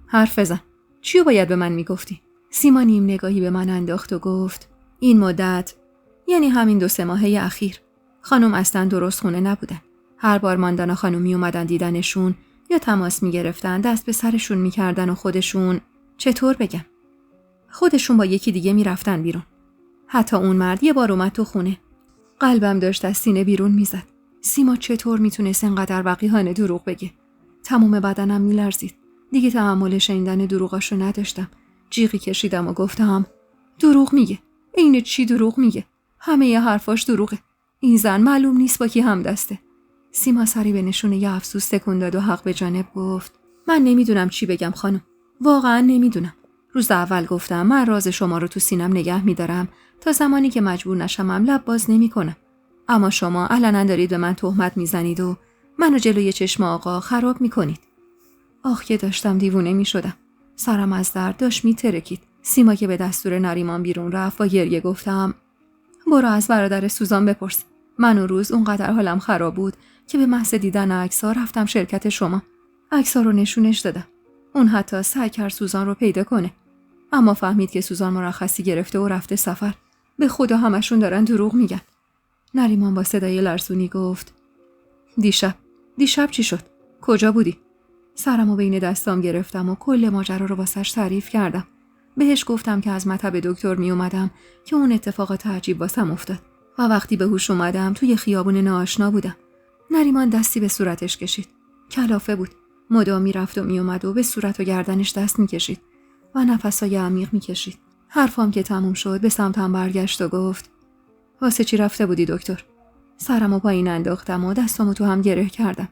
حرف بزن. چیو باید به من میگفتی؟ سیما نیم نگاهی به من انداخت و گفت: این مدت، یعنی همین 2-3 ماهه اخیر، خانم اصلا درست خونه نبودن. هر بار ماندانا خانم می اومدن دیدنشون یا تماس می گرفتن، دست به سرشون می کردن و خودشون، چطور بگم؟ خودشون با یکی دیگه می رفتن بیرون. حتی اون مرد یه بار اومد تو خونه. قلبم داشت از سینه بیرون می زد. سیما چطور می تونست اینقدر وقیحانه دروغ بگه؟ تموم بدنم می لرزید. دیگه تحمل شنیدن دروغاشو نداشتم. جیغی کشیدم و گفتم دروغ میگه. این چی دروغ میگه؟ همه ی حرفاش دروغه. این زن معلوم نیست با کی همدسته. سیما سری به نشونه ی افسوس تکون داد و حق به جانب گفت من نمیدونم چی بگم خانم. واقعا نمیدونم. روز اول گفتم من راز شما رو تو سینم نگه میدارم تا زمانی که مجبور نشمم لب باز نمیکنم. اما شما علنا دارید به من تهمت میزنید و منو جلوی چشم آقا خراب میکنید. آخ که داشتم دیوونه میشدم. سرم از درد داشت میترکید. سیما که به دستور نریمان بیرون رفت با گریه گفتم برو از برادر سوزان بپرس. من اون روز اونقدر حالم خراب بود که به محض دیدن عکس‌ها رفتم شرکت شما. عکس‌ها رو نشونش دادم. اون حتی سعی کرد سوزان رو پیدا کنه. اما فهمید که سوزان مرخصی گرفته و رفته سفر. به خدا همشون دارن دروغ میگن. نریمان با صدای لرزونی گفت دیشب چی شد؟ کجا بودی؟ سرمو بین دستام گرفتم و کل ماجرا رو واسش تعریف کردم. بهش گفتم که از مطب دکتر می اومدم که اون اتفاقات عجیب واسم افتاد و وقتی به هوش اومدم توی خیابون ناآشنا بودم. نریمان دستی به صورتش کشید. کلافه بود. مدام میرفت و می اومد و به صورت و گردنش دست میکشید و نفسای عمیق میکشید. حرفام که تموم شد به سمتم برگشت و گفت واسه چی رفته بودی دکتر؟ سرمو پایین انداختم و دستامو تو هم گره کردم.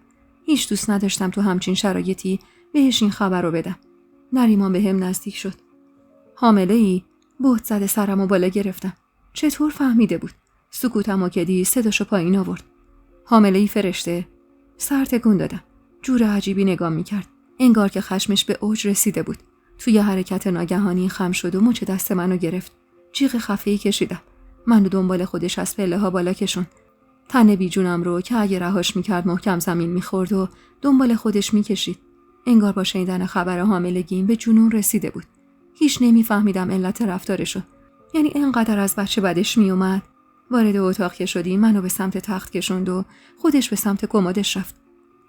هیچ دوست نداشتم تو همچین شرایطی بهش این خبر رو بدم. نریمان به هم نزدیک شد. حامله ای؟ بهت زده سرمو بالا گرفتم. چطور فهمیده بود؟ سکوتمو که دید صداشو پایین آورد. حامله ای فرشته؟ سر تکون دادم. جور عجیبی نگاه میکرد. انگار که خشمش به اوج رسیده بود. توی حرکت ناگهانی خم شد و مچ دست منو گرفت. جیغ خفه‌ای کشیدم. منو دنبال خودش از پله ها بالا کشون. تن بیجونم رو که اگه رهاش میکرد محکم زمین میخورد و دنبال خودش میکشید. انگار با شنیدن خبر حاملگیم به جنون رسیده بود. هیچ نمیفهمیدم علت رفتارشو. یعنی اینقدر از بچه بدش میومد. وارد اتاق که شدیم منو به سمت تخت کشوند و خودش به سمت کمدش رفت.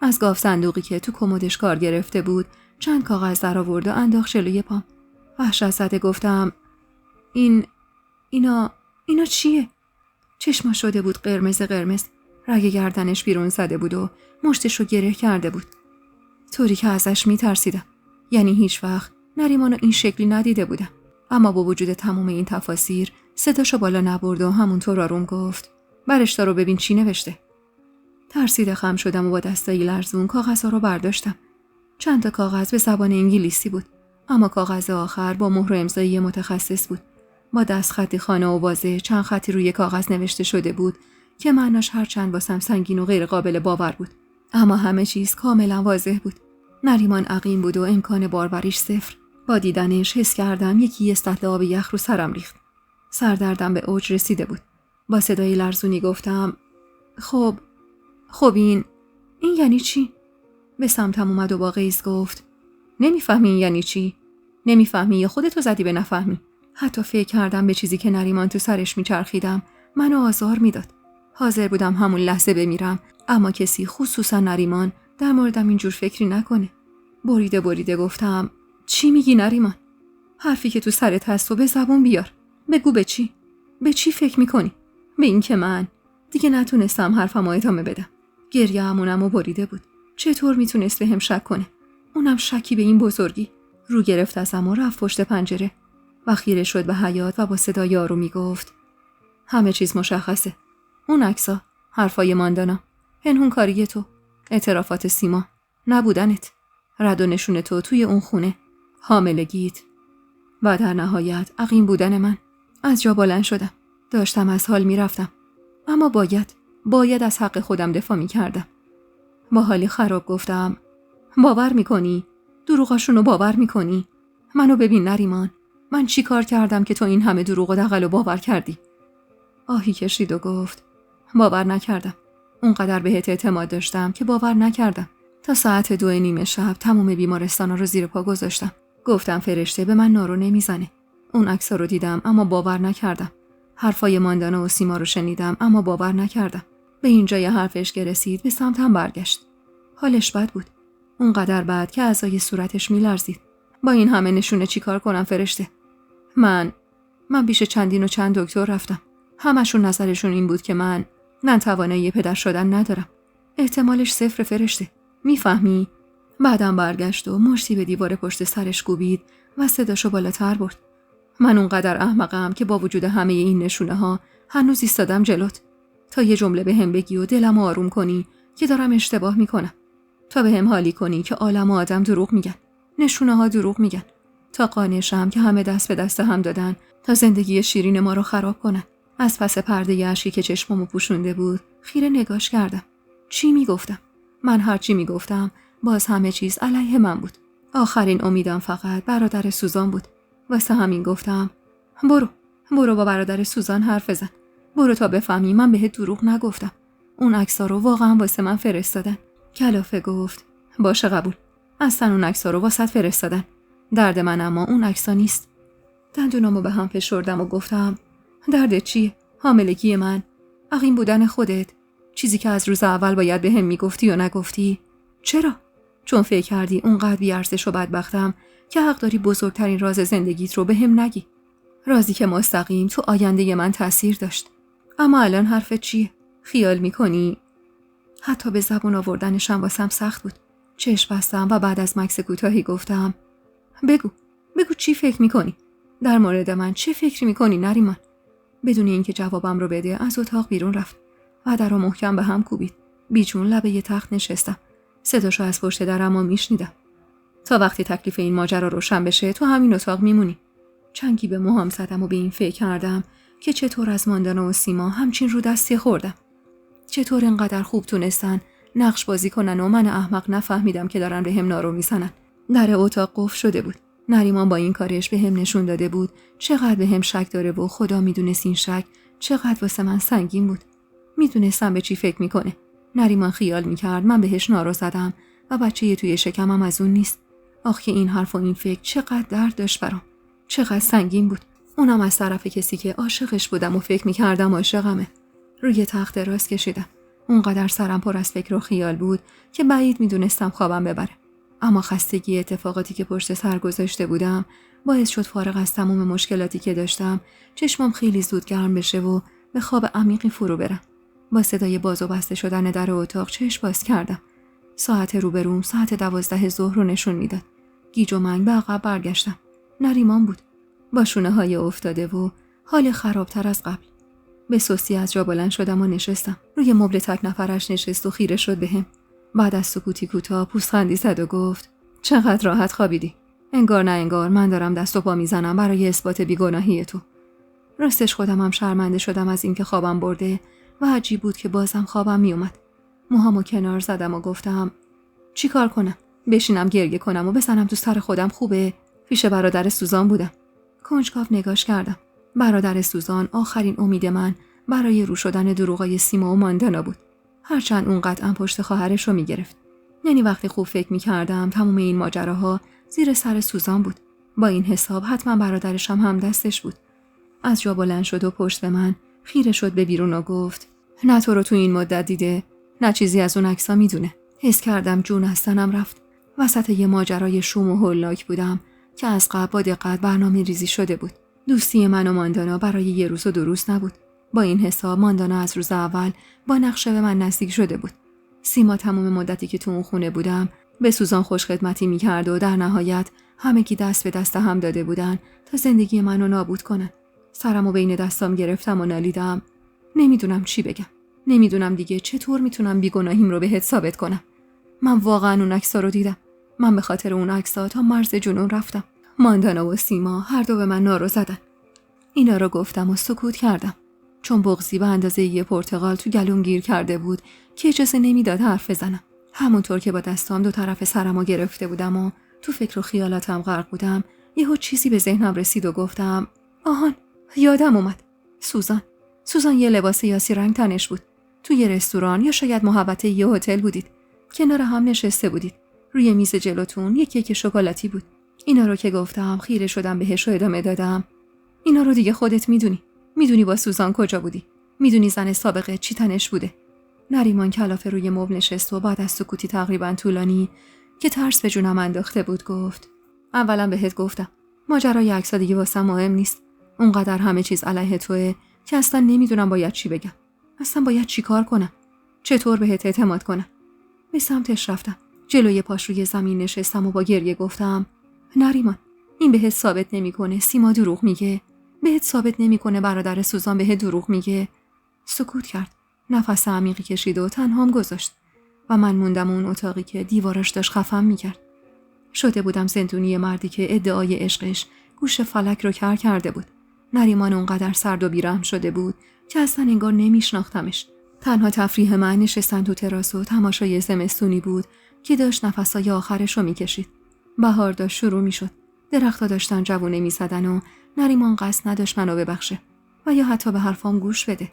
از گاف صندوقی که تو کمدش کار گرفته بود چند کاغذ در آورد و انداخت جلوی پام. وحشت زده گفتم اینا چیه؟ چشما شده بود قرمز. رگ گردنش بیرون زده بود و مشتشو گره کرده بود. طوری که ازش میترسیدم. یعنی هیچ وقت نریمانو این شکلی ندیده بودم. اما با وجود تمام این تفاسیر صداشو بالا نبرد و همونطور آروم گفت برشتا رو ببین چی نوشته. ترسیده خم شدم و با دستای لرزون کاغذها رو برداشتم. چند تا کاغذ به زبان انگلیسی بود، اما کاغذ آخر با مهر و امضای متخصص بود. با دستخطی خانه و واضح چند خطی روی کاغذ نوشته شده بود که معناش هرچند واسم سنگین و غیر قابل باور بود، اما همه چیز کاملا واضح بود. نریمان عقیم بود و امکان باروریش صفر. با دیدنش حس کردم یکی سطل آب یخ رو سرم ریخت. سردردم به اوج رسیده بود. با صدای لرزونی گفتم خب این یعنی چی؟ به سمتم اومد و با غیظ گفت نمیفهمی این یعنی چی؟ نمیفهمی یا خودتو زدی به نفهمی؟ حتی فکر کردم به چیزی که نریمان تو سرش میچرخیدم منو آزار میداد. حاضر بودم همون لحظه بمیرم، اما کسی خصوصا نریمان در موردم اینجور فکری نکنه. بریده گفتم چی میگی نریمان؟ حرفی که تو سرت هست و به زبون بیار. بگو به چی؟ به چی فکر میکنی؟ به این که من دیگه نتونستم حرفمو ادامه بدم. گریه همونمو بریده بود. چطور میتونست به هم شک کنه؟ اونم شکی به این بزرگی. رو گرفت ازم و رفت پشت پنجره و خیره شد به حیاط و با صدای آرومی گفت همه چیز مشخصه. اون عکسا، حرفای ماندانا، پنهون کاری تو، اعترافات سیما، نبودنت، رد و نشون تو توی اون خونه، حاملگیت و در نهایت عقیم بودن من. از جا بلند شدم. داشتم از حال میرفتم، اما باید از حق خودم دفاع میکردم. با حالی خراب گفتم باور میکنی؟ دروغاشونو باور میکنی؟ منو ببین نریمان، من چی کار کردم که تو این همه دروغ و دغل باور کردی؟ آهی کشید و گفت باور نکردم. اونقدر بهت اعتماد داشتم که باور نکردم. تا ساعت 2:30 شب تمام بیمارستانا رو زیر پا گذاشتم. گفتم فرشته به من نارو نمیزنه. اون عکس‌ها رو دیدم اما باور نکردم. حرفای ماندانا و سیما رو شنیدم اما باور نکردم. به اینجای حرفش که رسید به سمتم برگشت. حالش بد بود. اونقدر بد که اعضای صورتش میلرزید. با این همه نشونه چیکار کنم فرشته؟ من پیش چندین و چند دکتر رفتم. همشون نظرشون این بود که من توانایی پدر شدن ندارم. احتمالش 0 فرشته. میفهمی؟ بعدم برگشت و مشتی به دیوار پشت سرش کوبید و صداشو بالاتر برد. من اونقدر احمقم که با وجود همه این نشونه ها هنوز ایستادم جلوت. تا یه جمله به هم بگی و دلم آروم کنی که دارم اشتباه میکنم. تا به هم حالی کنی که عالم و آدم دروغ میگن. نشونه ها دروغ میگن. تا قانع شم که همه دست به دست هم دادن تا زندگی شیرین ما رو خراب کنن. از پس پرده اشکی که چشممو پوشونده بود خیره نگاش کردم. چی میگفتم؟ من هر چی میگفتم باز همه چیز علیه من بود. آخرین امیدم فقط برادر سوزان بود. واسه همین گفتم برو با برادر سوزان حرف بزن. برو تا بفهمی من بهت دروغ نگفتم. اون عکس‌ها رو واقعا واسه من فرستادن. کلافه گفت باشه قبول. اصلا اون عکس‌ها رو واسط فرستادن. درد من اما اون عکس‌ها نیست. دندونامو به هم فشردم و گفتم دردت چیه؟ حاملگی من؟ عقیم بودن خودت؟ چیزی که از روز اول باید به هم میگفتی و نگفتی؟ چرا؟ چون فکر کردی اونقدر بی‌ارزش و بدبختم که حق داری بزرگترین راز زندگیت رو به هم نگی. رازی که مستقیم تو آینده من تأثیر داشت. اما الان حرفت چیه؟ خیال میکنی؟ حتی به زبون آوردنشم واسم سخت بود. چشم بستم و بعد از مکث کوتاهی گفتم بگو چی فکر میکنی؟ در مورد من چه فکری میکنی نریمان؟ بدون اینکه جوابم رو بده از اتاق بیرون رفت و درو محکم به هم کوبید. بیچون لبه ی تخت نشستم. صداشو از پشت درم میشنیدم. تا وقتی تکلیف این ماجرا روشن بشه تو همین اتاق میمونی. چنگی به موهام زدم و به این فکر کردم که چطور از ماندانا و سیما همچین رو دستی خوردم. چطور انقدر خوب تونستن نقش بازی کنن و من احمق نفهمیدم که دارن به هم نارو میزنن. در اتاق قفل شده بود. نریمان با این کارش به هم نشون داده بود چقدر به هم شک داره و خدا میدونست این شک چقدر واسه من سنگین بود. میدونستم به چی فکر میکنه. نریمان خیال میکرد من بهش نارو زدم و بچه توی شکمم از اون نیست. آخه این حرف و این فکر چقدر درد داشت برام. چقدر سنگین بود. اونم از طرف کسی که عاشقش بودم و فکر میکردم عاشقمه. روی تخت دراز کشیدم. اونقدر سرم پر از فکر و خیال بود که بعید میدونستم خوابم ببره. اما خستگی اتفاقاتی که پشت سر گذاشته بودم باعث شد فارغ از تمام مشکلاتی که داشتم چشمم خیلی زود گرم بشه و به خواب عمیقی فرو برم. با صدای باز و بسته شدن در اتاق چشم باز کردم. ساعت روبروم ساعت 12 ظهر رو نشون میداد. گیج و منگ به عقب برگشتم. نریمان بود. با شونه‌های افتاده و حال خرابتر از قبل. به سستی از جا بلند شدم و نشستم. روی مبل تک نفرش نشست و خیره شد بهم. بعد از سکوتی کوتاه پوزخندی زد و گفت چقدر راحت خوابیدی. انگار نه انگار من دارم دست و پا میزنم برای اثبات بیگناهی تو. راستش خودم هم شرمنده شدم از اینکه خوابم برده و عجیب بود که بازم خوابم میومد. موهامو کنار زدم و گفتم چی کار کنم؟ بشینم گریه کنم و بزنم تو سر خودم خوبه؟ پیش برادر سوزان بودم. کنجکاو نگاش کردم. برادر سوزان آخرین امید من برای رو شدن دروغای سیما و ماندانا بود. هرچند اون قطعا پشت خواهرش رو میگرفت. یعنی وقتی خوب فکر میکردم تمام این ماجراها زیر سر سوزان بود. با این حساب حتما برادرش هم دستش بود. از جا بلند شد و پشت به من خیره شد به بیرون و گفت نه تو رو تو این مدت دیده، نه چیزی از اون عکسا میدونه. حس کردم جون از تنم رفت. وسط یه ماجرای شوم و هولاک بودم که از قبل با دقت برنامه ریزی شده بود. دوستی من و ماندانا برای یه روز و دو روز نبود. با این حساب ماندانا از روز اول با نقشه به من نزدیک شده بود. سیما تمام مدتی که تو اون خونه بودم به سوزان خوشخدمتی میکرد و در نهایت همگی دست به دست هم داده بودن تا زندگی منو نابود کنن. سرمو بین دستام گرفتم و نالیدم. نمیدونم چی بگم. نمیدونم دیگه چطور میتونم بیگناهیم رو بهت ثابت کنم. من واقعا اون عکس‌ها رو دیدم. من به خاطر اون عکس‌ها تا مرز جنون رفتم. ماندانا و سیما هر دو به من نارو زدن. اینا رو گفتم و سکوت کردم. چون بغضی به اندازه یه پرتقال تو گلوم گیر کرده بود که اجازه نمیداد حرف بزنم. همونطور که با دستام دو طرف سرمو گرفته بودم و تو فکر و خیالاتم غرق بودم، یهو چیزی به ذهنم رسید و گفتم آهان، یادم اومد. سوزان یه لباس یاسی رنگ تنش بود. تو یه رستوران یا شاید محوطه یه هتل بودید. کنار هم نشسته بودید. روی میز جلوتون یک کیک شکلاتی بود. اینا رو که گفتم خیره شدم بهش و ادامه دادم. اینا رو دیگه خودت میدونی. میدونی با سوزان کجا بودی؟ میدونی زن سابقه چی تنش بوده؟ نریمان کلافه روی مبل نشست و بعد از سکوتی تقریبا طولانی که ترس به جونم انداخته بود گفت: اولا بهت گفتم ماجرای عکس‌ها دیگه واسم مهم نیست. اونقدر همه چیز علیه توئه که اصلا نمیدونم باید چی بگم. اصلا باید چی کار کنم؟ چطور بهت اعتماد کنم؟ به سمتش رفتم. جلوی پاش روی زمین نشستم و با گریه گفتم: نریمان، این بهت ثابت نمیکنه سیما دروغ میگه. بهت ثابت نمیکنه برادر سوزان بهت دروغ میگه. سکوت کرد. نفس عمیقی کشید و تنهام گذاشت و من موندم اون اتاقی که دیواراش داشت خفم میکرد. شده بودم زندونی مردی که ادعای عشقش گوش فلک رو کر کرده بود. نریمان اونقدر سرد و بیرحم شده بود که اصلا انگار نمیشناختمش. تنها تفریح من نشستن تو تراس و تماشای زمستونی بود که داشت نفسای آخرش رو میکشید. بهار داشت شروع میشد. درخت‌ها داشتن جوونه میزدن و نریمان قصد نداشت منو ببخشه و یا حتی به حرفام گوش بده.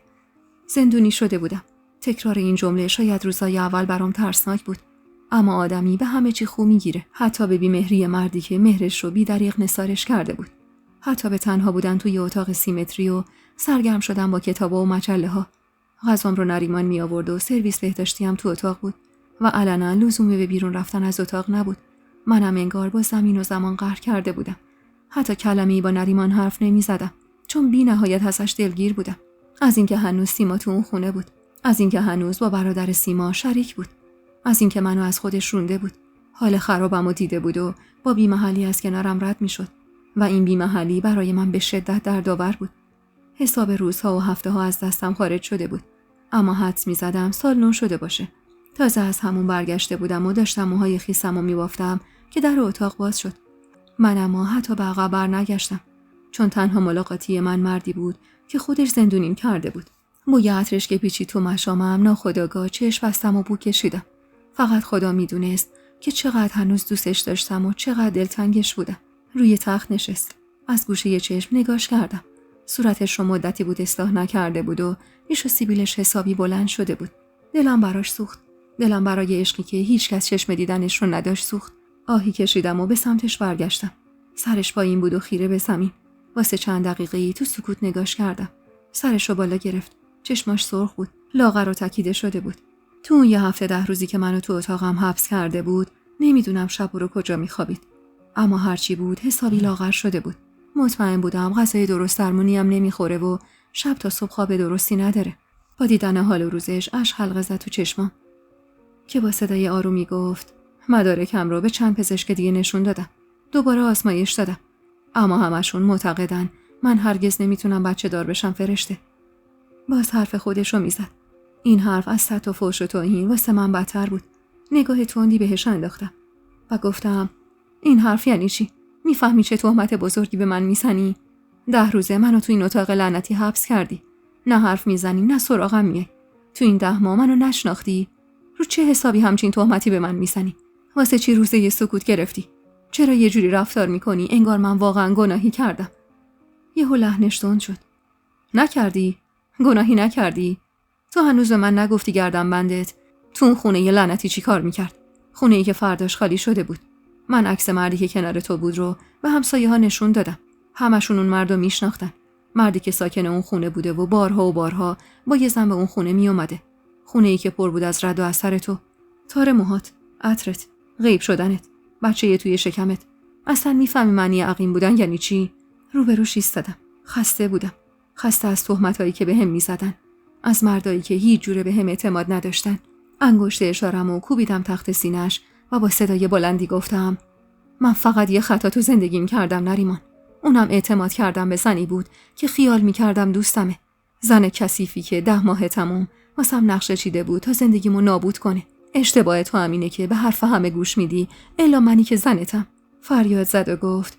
زندونی شده بودم. تکرار این جمله شاید روزای اول برام ترسناک بود، اما آدمی به همه چی خو میگیره، حتی به بی‌مهری مردی که مهرش رو بی‌دریغ نثارش کرده بود. حتی به تنها بودن توی اتاق سیمتری و سرگرم شدن با کتابا و مجله‌ها. غذام رو نریمان می آورد و سرویس بهداشتی هم تو اتاق بود و علنا لزومی به بیرون رفتن از اتاق نبود. منم انگار با زمین و زمان قهر کرده بودم. حتی کلمه‌ای با نریمان حرف نمی‌زدم چون بی‌نهایت ازش دلگیر بودم. از اینکه هنوز سیما تو اون خونه بود، از اینکه هنوز با برادر سیما شریک بود، از اینکه منو از خودش رونده بود. حال خرابمو دیده بود و با بی‌محلی از کنارم رد می‌شد و این بی‌محلی برای من به شدت دردآور بود. حساب روزها و هفته‌ها از دستم خارج شده بود، اما حدس می‌زدم سال نو شده باشه. تازه از همون برگشته بودم و داشتم موهای خیسمو می‌بافتم که در اتاق باز شد. من اما حتی به عقب برنگشتم چون تنها ملاقاتی من مردی بود که خودش زندونیم کرده بود. بوی عطرش که پیچید تو مشامم ناخودآگاه چشم بستم و بو کشیدم. فقط خدا میدونست که چقدر هنوز دوستش داشتم و چقدر دلتنگش بودم. روی تخت نشست. از گوشه ی چشم نگاش کردم. صورتش رو مدتی بود اصلاح نکرده بود و ریش و سیبیلش حسابی بلند شده بود. دلم براش سوخت. دلم برای عشقی که هیچ کس چشم دیدنش رو نداشت سوخت. آهی کشیدم و به سمتش برگشتم. سرش پایین بود و خیره به زمین. واسه چند دقیقه‌ای تو سکوت نگاش کردم. سرش رو بالا گرفت. چشماش سرخ بود. لاغر و تکیده شده بود. تو اون یه هفته 10 روزی که منو تو اتاقم حبس کرده بود، نمیدونم شب رو کجا میخوابید. اما هرچی بود حسابی لاغر شده بود. مطمئن بودم غذای درست درمونی هم نمیخوره و شب تا صبح خواب درستی نداره. با دیدن حال و روزش اشک حلقه زد تو چشمام که با صدای آرومی گفت: مدارکم رو به چند پزشک دیگه نشون دادم. دوباره آزمایش دادم. اما همشون معتقدن من هرگز نمیتونم بچه دار بشم فرشته. باز حرف خودش رو میزد. این حرف از سطح و فحش و توهین واسه من بدتر بود. نگاه تندی بهش انداختم و گفتم: این حرف یعنی چی؟ میفهمی چه تهمت بزرگی به من میزنی؟ 10 روزه منو تو این اتاق لعنتی حبس کردی. نه حرف میزنی نه سراغم میای. تو این 10 ماه منو نشناختی؟ رو چه حسابی همچین تهمتی به من میزنی؟ واسه چی روزه یه سکوت گرفتی؟ چرا یه جوری رفتار میکنی انگار من واقعا گناهی کردم؟ یهو لحنش تند شد. نکردی؟ گناهی نکردی؟ تو هنوز به من نگفتی گردن بندت تو اون خونه یه لعنتی چی کار میکرد؟ خونه‌ای که فرداش خالی شده بود. من عکس مردی که کنار تو بود رو به همسایه‌ها نشون دادم. همشون اون مردو میشناختن. مردی که ساکن اون خونه بوده و بارها با یه زن به اون خونه میومده. خونه‌ای که پر بود از رد و اثر تو، تار موهات، عطرت، غیب شدنت، بچه توی شکمت. اصلا میفهمی معنی عقیم بودن یعنی چی؟ روبروش ایستادم. خسته بودم. خسته از تهمتایی که بهم میزدن، از مردایی که هیچ جوره بهم اعتماد نداشتن. انگشت اشاره‌مو کوبیدم تحت سینه‌اش و با صدای بلندی گفتم: من فقط یه خطا تو زندگیم کردم نریمان. اونم اعتماد کردم به زنی بود که خیال میکردم دوستمه. زن کثیفی که 10 ماه تموم واسم نقشه چیده بود تا زندگیمو نابود کنه. اشتباه تو همینه که به حرف همه گوش میدی الا منی که زنتم. فریاد زد و گفت: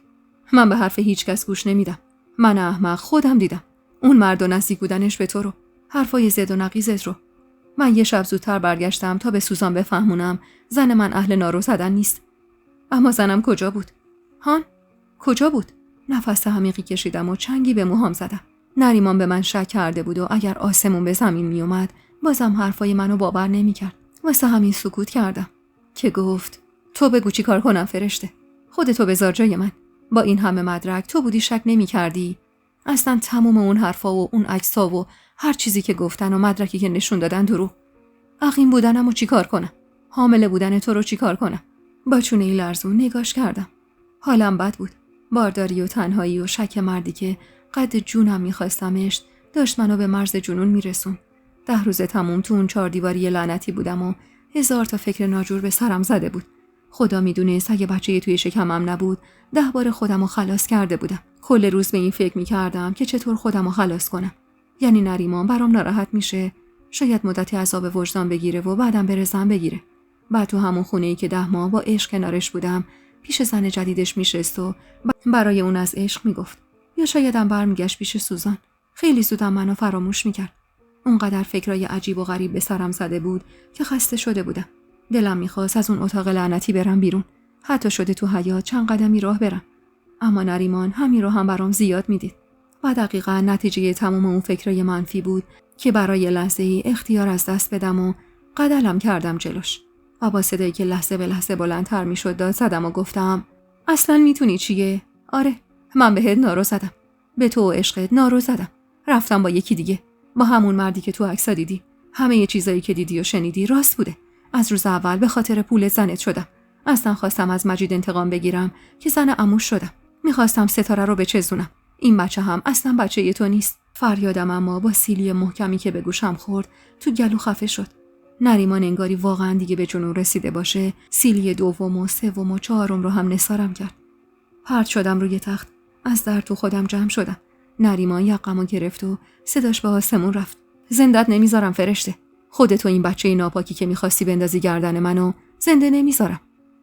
من به حرف هیچ کس گوش نمیدم. من احمق خودم دیدم. اون مرد و نزدیک بودنش به تو رو. حرفای زد و نقیزت رو. من یه شب زودتر برگشتم تا به سوزان بفهمونم زن من اهل نارو زدن نیست. اما زنم کجا بود؟ هان؟ کجا بود؟ نفس عمیقی کشیدم و چنگی به موهام زدم. نریمان به من شک کرده بود و اگر آسمون به زمین می اومد بازم حرفای منو باور نمی‌کرد. واسه همین سکوت کردم که گفت: تو بگو چی کار کنم فرشته. خودتو بذار جای من. با این همه مدرک تو بودی شک نمی‌کردی؟ اصلا تمام اون حرفا و اون عکس‌ها و هر چیزی که گفتن و مدرکی که نشون دادن دروغ. عقیم بودنمو چیکار کنم؟ حامله بودن تو رو چیکار کنم؟ با چونه‌ای لرزون نگاش کردم. حالم بد بود. بارداری و تنهایی و شک مردی که قد جونم می‌خواستمش داشت منو به مرز جنون میرسون. 10 روز تموم تو اون 4 دیواری لعنتی بودم و 1000 تا فکر ناجور به سرم زده بود. خدا میدونست اگه بچه‌ای توی شکمم نبود 10 بار خودمو خلاص کرده بودم. کل روز به این فکر می‌کردم که چطور خودمو خلاص کنم. یعنی نریمان برام ناراحت میشه، شاید مدتی عذاب وجدان بگیره و بعدم بره زن بگیره. بعد تو همون خونه‌ای که 10 ماه با عشق کنارش بودم پیش زن جدیدش میشست و برای اون از عشق میگفت. یا شایدم برمیگشت پیش سوزان. خیلی زودم منو فراموش میکرد. اونقدر فکرای عجیب و غریب به سرم زده بود که خسته شده بودم. دلم میخواست از اون اتاق لعنتی برم بیرون. حتی شده تو حیاط چند قدمی راه برم. اما نریمان همین رو هم برام زیاد میدید. و دقیقاً نتیجه تمام اون فکرای منفی بود که برای لحظه‌ای اختیار از دست بدم و قدلم کردم جلوش. و با صدایی که لحظه به لحظه بلندتر میشد داد زدم و گفتم اصلاً میتونی چیه؟ آره، من بهت نارو زدم. به تو و عشقت نارو زدم. رفتم با یکی دیگه. با همون مردی که تو عکس‌ها دیدی. همه چیزایی که دیدی و شنیدی راست بوده. از روز اول به خاطر پول زنت شدم. اصلا خواستم از مجید انتقام بگیرم که زن عموش شدم. میخواستم ستاره رو بچزونم. این بچه هم اصلا بچه تو نیست. فریادم اما با سیلی محکمی که به گوشم خورد تو گلو خفه شد. نریمان انگاری واقعا دیگه به جنون رسیده باشه. سیلی دوم و سوم و چهارم رو هم نثارم کرد. پرت شدم روی تخت. از درد تو خودم جمع شدم. نریمان یقمو گرفت و صداش به آسمون رفت. زندت نمیذارم فرشته. خودت و این بچه ناپاکی که میخواستی بندازی گردن منو زنده نمیذارم.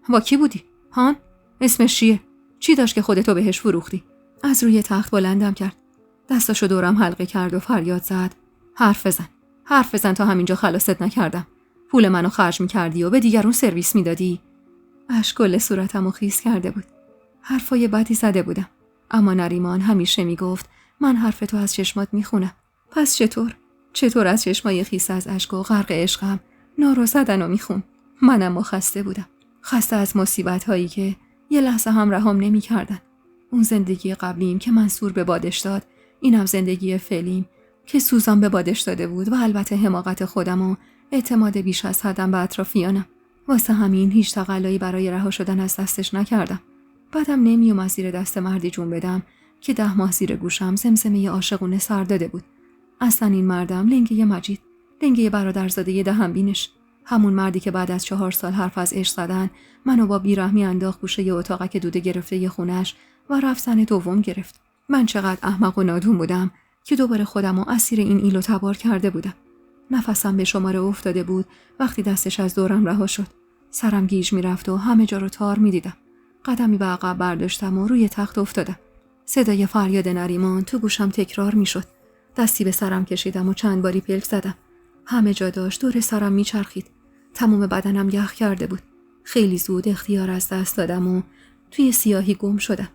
با کی بودی؟ هان؟ اسمش چیه؟ چی داشت که خودتو بهش فروختی؟ از روی تخت بلندم کرد. دستاشو دورم حلقه کرد و فریاد زد. حرف بزن تا همینجا خلاصت نکردم. پول منو خرج میکردی و به دیگرون سرویس میدادی. اشک کل صورتمو خیس کرده بود. حرفای بدی زده بودم. اما نریمان همیشه میگفت من حرف تو از چشمات میخونم. پس چطور از چشمای خیس از اشک و غرق عشقم نارو زدنو میخون؟ منم خسته بودم. خسته از مصیبت هایی که یه لحظه هم رهام نمیکردن. اون زندگی قبلیم که منصور به بادش داد، اینم زندگی فعلیم که سوزان به بادش داده بود و البته حماقت خودم و اعتماد بیش از حدم به اطرافیانم. واسه همین هیچ تقلایی برای رها شدن از دستش نکردم. بعدم نمیومد زیر دست مردی جون بدم که 10 ماه زیر گوشم زمزمه عاشقونه سر داده بود. اصلا این مردم لنگه مجید، لنگه برادرزاده دهنبینش، همون مردی که بعد از 4 سال حرف از عشق زدن منو با بیرحمی انداخت گوشه ی اتاقک دوده گرفته ی خونش و رفت زن دوم گرفت. من چقدر احمق و نادون بودم که دوباره خودمو اسیر این ایل و تبار کرده بودم. نفسم به شماره افتاده بود وقتی دستش از دورم رها شد. سرم گیج میرفت و همه جا رو تار میدیدم. قدمی به عقب برداشتم و روی تخت افتادم. صدای فریاد نریمان تو گوشم تکرار میشد. دستی به سرم کشیدم و چند باری پلک زدم. همه جا داشت دور سرم میچرخید. تمام بدنم یخ کرده بود. خیلی زود اختیار از دست دادم و توی سیاهی گم شدم.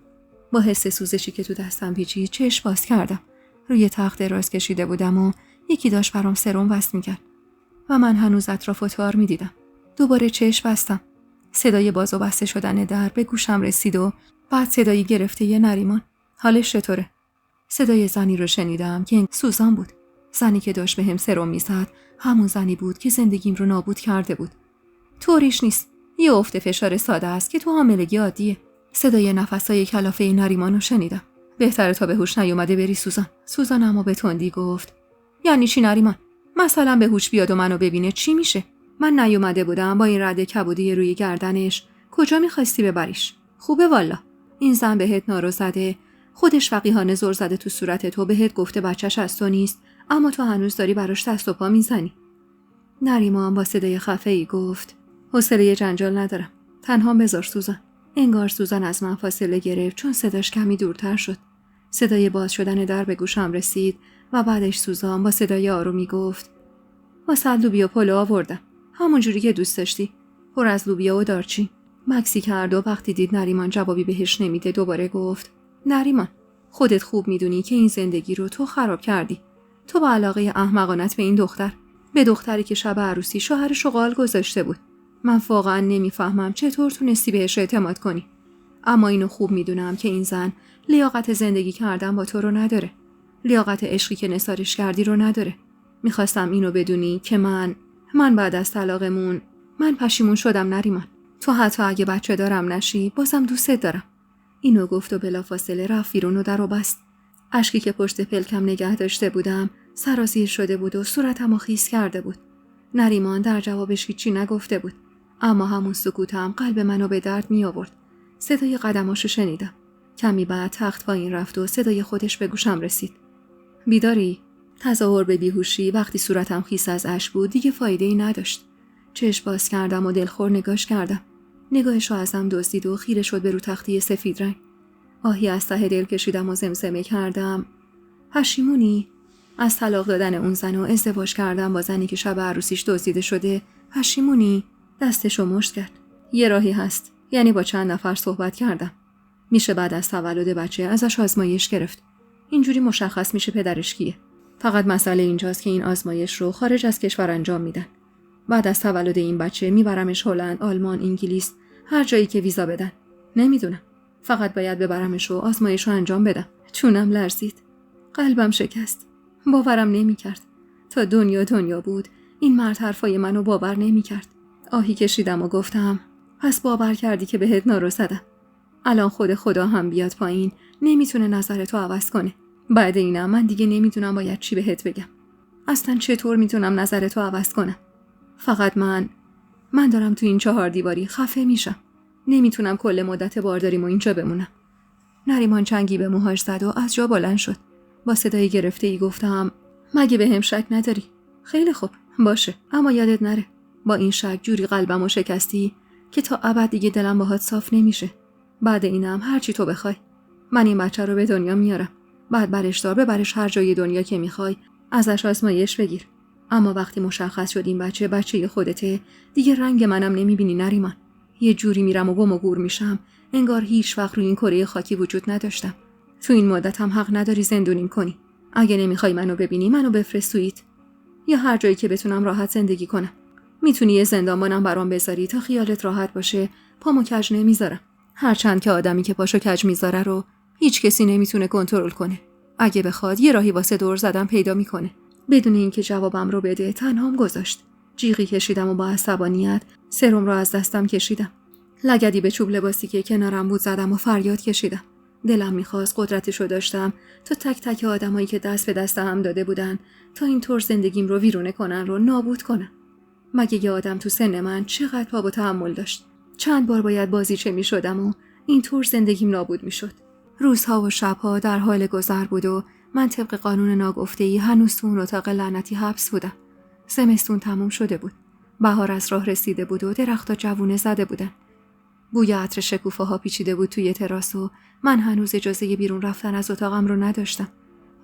با حس سوزشی که تو دستم پیچید چشم باز کردم. روی تخت دراز کشیده بودم و یکی داشت برام سرم وصل میکرد و من هنوز اطرافو تار میدیدم. دوباره چشم بستم. صدای باز و بسته شدن در به گوشم رسید و بعد صدای گرفته ی نریمان. حالش چطوره؟ صدای زنی رو شنیدم که سوزان بود. زنی که داشت بهم سرم میزد همون زنی بود که زندگیم رو نابود کرده بود. طوریش نیست. یه افت فشار ساده است که تو حاملگی عادیه. صدای نفسای کلافه نریمان رو شنیدم. بهتره تا به هوش نیومده بری سوزان. سوزان اما به تندی گفت یعنی چی نریمان؟ مثلا به هوش بیاد و منو ببینه چی میشه؟ من نیومده بودم با این رد کبودی روی گردنش. کجا میخواستی ببریش؟ خوبه والا. این زن بهت نارو زده، خودش وقیحانه زور زده تو صورت تو، بهت گفته بچه‌ش از تو نیست، اما تو هنوز داری براش دست و پا میزنی. نریمان با صدای خفه‌ای گفت حوصله جنجال ندارم. تنها بذار سوزان. انگار سوزان از من فاصله گرفت چون صداش کمی دورتر شد. صدای باز شدن در به گوشم رسید و بعدش سوزان با صدای آرومی گفت واسه لوبیا پلو آوردم. همونجوری که دوست داشتی. پر از لوبیا و دارچین. مکسی کرد و وقتی دید نریمان جوابی بهش نمیده دوباره گفت نریمان، خودت خوب میدونی که این زندگی رو تو خراب کردی. تو با علاقه احمقانت به این دختر، به دختری که شب عروسی شوهرش رو قال گذاشته بود. من واقعا نمیفهمم چطور تونستی بهش اعتماد کنی. اما اینو خوب میدونم که این زن لیاقت زندگی کردن با تو رو نداره. لیاقت عشقی که نثارش کردی رو نداره. میخواستم اینو بدونی که من بعد از طلاقمون من پشیمون شدم نریمان. تو حتی اگه بچه دارم نشی بازم دوستت دارم. اینو گفت و بلافاصله رفت بیرون و در رو بست. اشکی که پشت پلکم نگه داشته بودم سرازیر شده بود و صورتمو خیس کرده بود. نریمان در جوابش هیچی نگفته بود، اما همون سکوتم قلب منو به درد می آورد. صدای قدماشو شنیدم. کمی بعد تخت پایین رفت و صدای خودش به گوشم رسید. بیداری؟ تظاهر به بیهوشی وقتی صورتم خیس از اشک بود دیگه فایده‌ای نداشت. چشم باز کردم و دلخور نگاش کردم. نگاهشو ازم دزدید و خیره شد به رو تختی سفید رنگ. آهی از ته دل کشیدم و زمزمه کردم. پشیمونی؟ از طلاق دادن اون زن و ازدواج کردم با زنی که شب عروسیش دزدیده شده پشیمونی؟ دستشو مشت کرد. یه راهی هست، یعنی با چند نفر صحبت کردم. میشه بعد از تولد بچه ازش آزمایش گرفت. اینجوری مشخص میشه پدرش کیه. فقط مسئله اینجاست که این آزمایش رو خارج از کشور انجام میدن. بعد از تولد این بچه میبرمش هلند، آلمان، انگلیس، هر جایی که ویزا بدن. نمیدونم. فقط باید ببرمش و آزمایش رو انجام بدم. چونم لرزید. قلبم شکست. باورم نمیکرد. تا دنیا بود این مرد حرفای منو باور نمیکرد. آهی کشیدم و گفتم پس باور کردی که بهت نارو زدم. الان خود خدا هم بیاد پایین نمیتونه نظرتو عوض کنه. بعد اینم من دیگه نمیدونم باید چی بهت بگم. اصلا چطور میتونم نظرتو عوض کنم؟ فقط من دارم تو این 4 دیواری خفه میشم. نمیتونم کل مدت بارداریمو اینجا بمونم. نریمان چنگی به موهاش زد و از جا بلند شد. با صدای گرفته‌ای گفتم مگه بهم شک نداری؟ خیلی خوب، باشه، اما یادت نره با این شک جوری قلبمو شکستی که تا ابد دیگه دلم باهات صاف نمیشه. بعد اینم هر چی تو بخوای. من این بچه رو به دنیا میارم. بعد برش دار ببرش هر جای دنیا که میخوای. ازش آزمایش بگیر. اما وقتی مشخص شد این بچه خودته، دیگه رنگ منم نمیبینی نریمان. یه جوری میرم و گم و گور میشم انگار هیچ وقت روی این کره خاکی وجود نداشتم. تو این مدت هم حق نداری زندونیم کنی. اگه نمیخوای منو ببینی منو بفرست سویت یا هر جایی که بتونم راحت زندگی کنم. میتونی یه زندانبانم برام بذاری تا خیالت راحت باشه. پامو کج نمیذارم. هرچند که آدمی که پاشو کج میذاره رو هیچ کسی نمیتونه کنترل کنه. اگه بخواد یه راهی واسه دور زدن پیدا میکنه. بدون اینکه جوابم رو بده تنهام گذاشت. جیغی کشیدم و با عصبانیت سرم رو از دستم کشیدم. لگدی به چوب لباسی که کنارم بود زدم و فریاد کشیدم. دلم میخواست قدرتشو داشتم تا تک تک آدمایی که دست به دست هم داده بودن تا اینطور زندگیم رو ویرونه کنن رو نابود کنن. مگه یه آدم تو سن من چقدر پا و تحمل داشت؟ چند بار باید بازیچه میشدم و اینطور زندگیم نابود میشد. روزها و شبها در حال گذر بود و من طبق قانون ناگفته‌ای هنوز تو اون اتاق لعنتی حبس بودم. زمستون تموم شده بود. بهار از راه رسیده بود و درخت‌ها جوونه زده بودن. بوی عطر شکوفه ها پیچیده بود توی تراس و من هنوز اجازه بیرون رفتن از اتاقم رو نداشتم.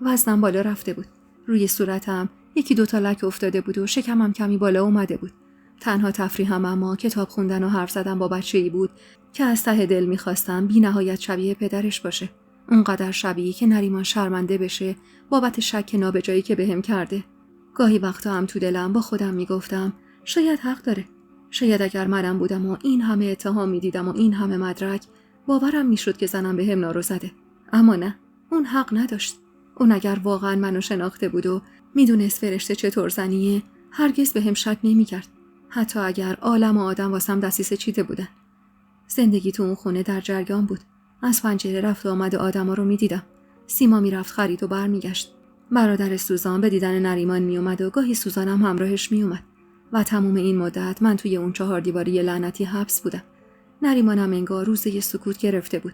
وزنم بالا رفته بود. روی صورتم 1-2 لک افتاده بود و شکمم کمی بالا اومده بود. تنها تفریحم اما کتاب خوندن و حرف زدن با بچه‌ای بود که از ته دل می‌خواستم بی‌نهایت شبیه پدرش باشه. اونقدر شبیه که نریمان شرمنده بشه بابت شک نابجایی که بهم کرده. گاهی وقتا هم تو دلم با خودم میگفتم شاید حق داره. شاید اگر منم بودم و این همه اتهام میدیدم و این همه مدرک باورم میشد که زنم بهم نارو زده. اما نه، اون حق نداشت. اون اگر واقعا منو شناخته بود و میدونست فرشته چطور زنیه هرگز بهم شک نمیکرد. حتی اگر عالم و آدم واسم دسیسه چیده بودن. زندگی تو اون خونه در جریان بود. از پنجره رفت و آمد آدما رو میدیدم. سیما میرفت خرید و برمیگشت. برادر سوزان به دیدن نریمان میومد و گاهی سوزانم همراهش میومد. و تمام این مدت من توی اون 4 دیواری لعنتی حبس بودم. نریمانم انگار روزه سکوت گرفته بود.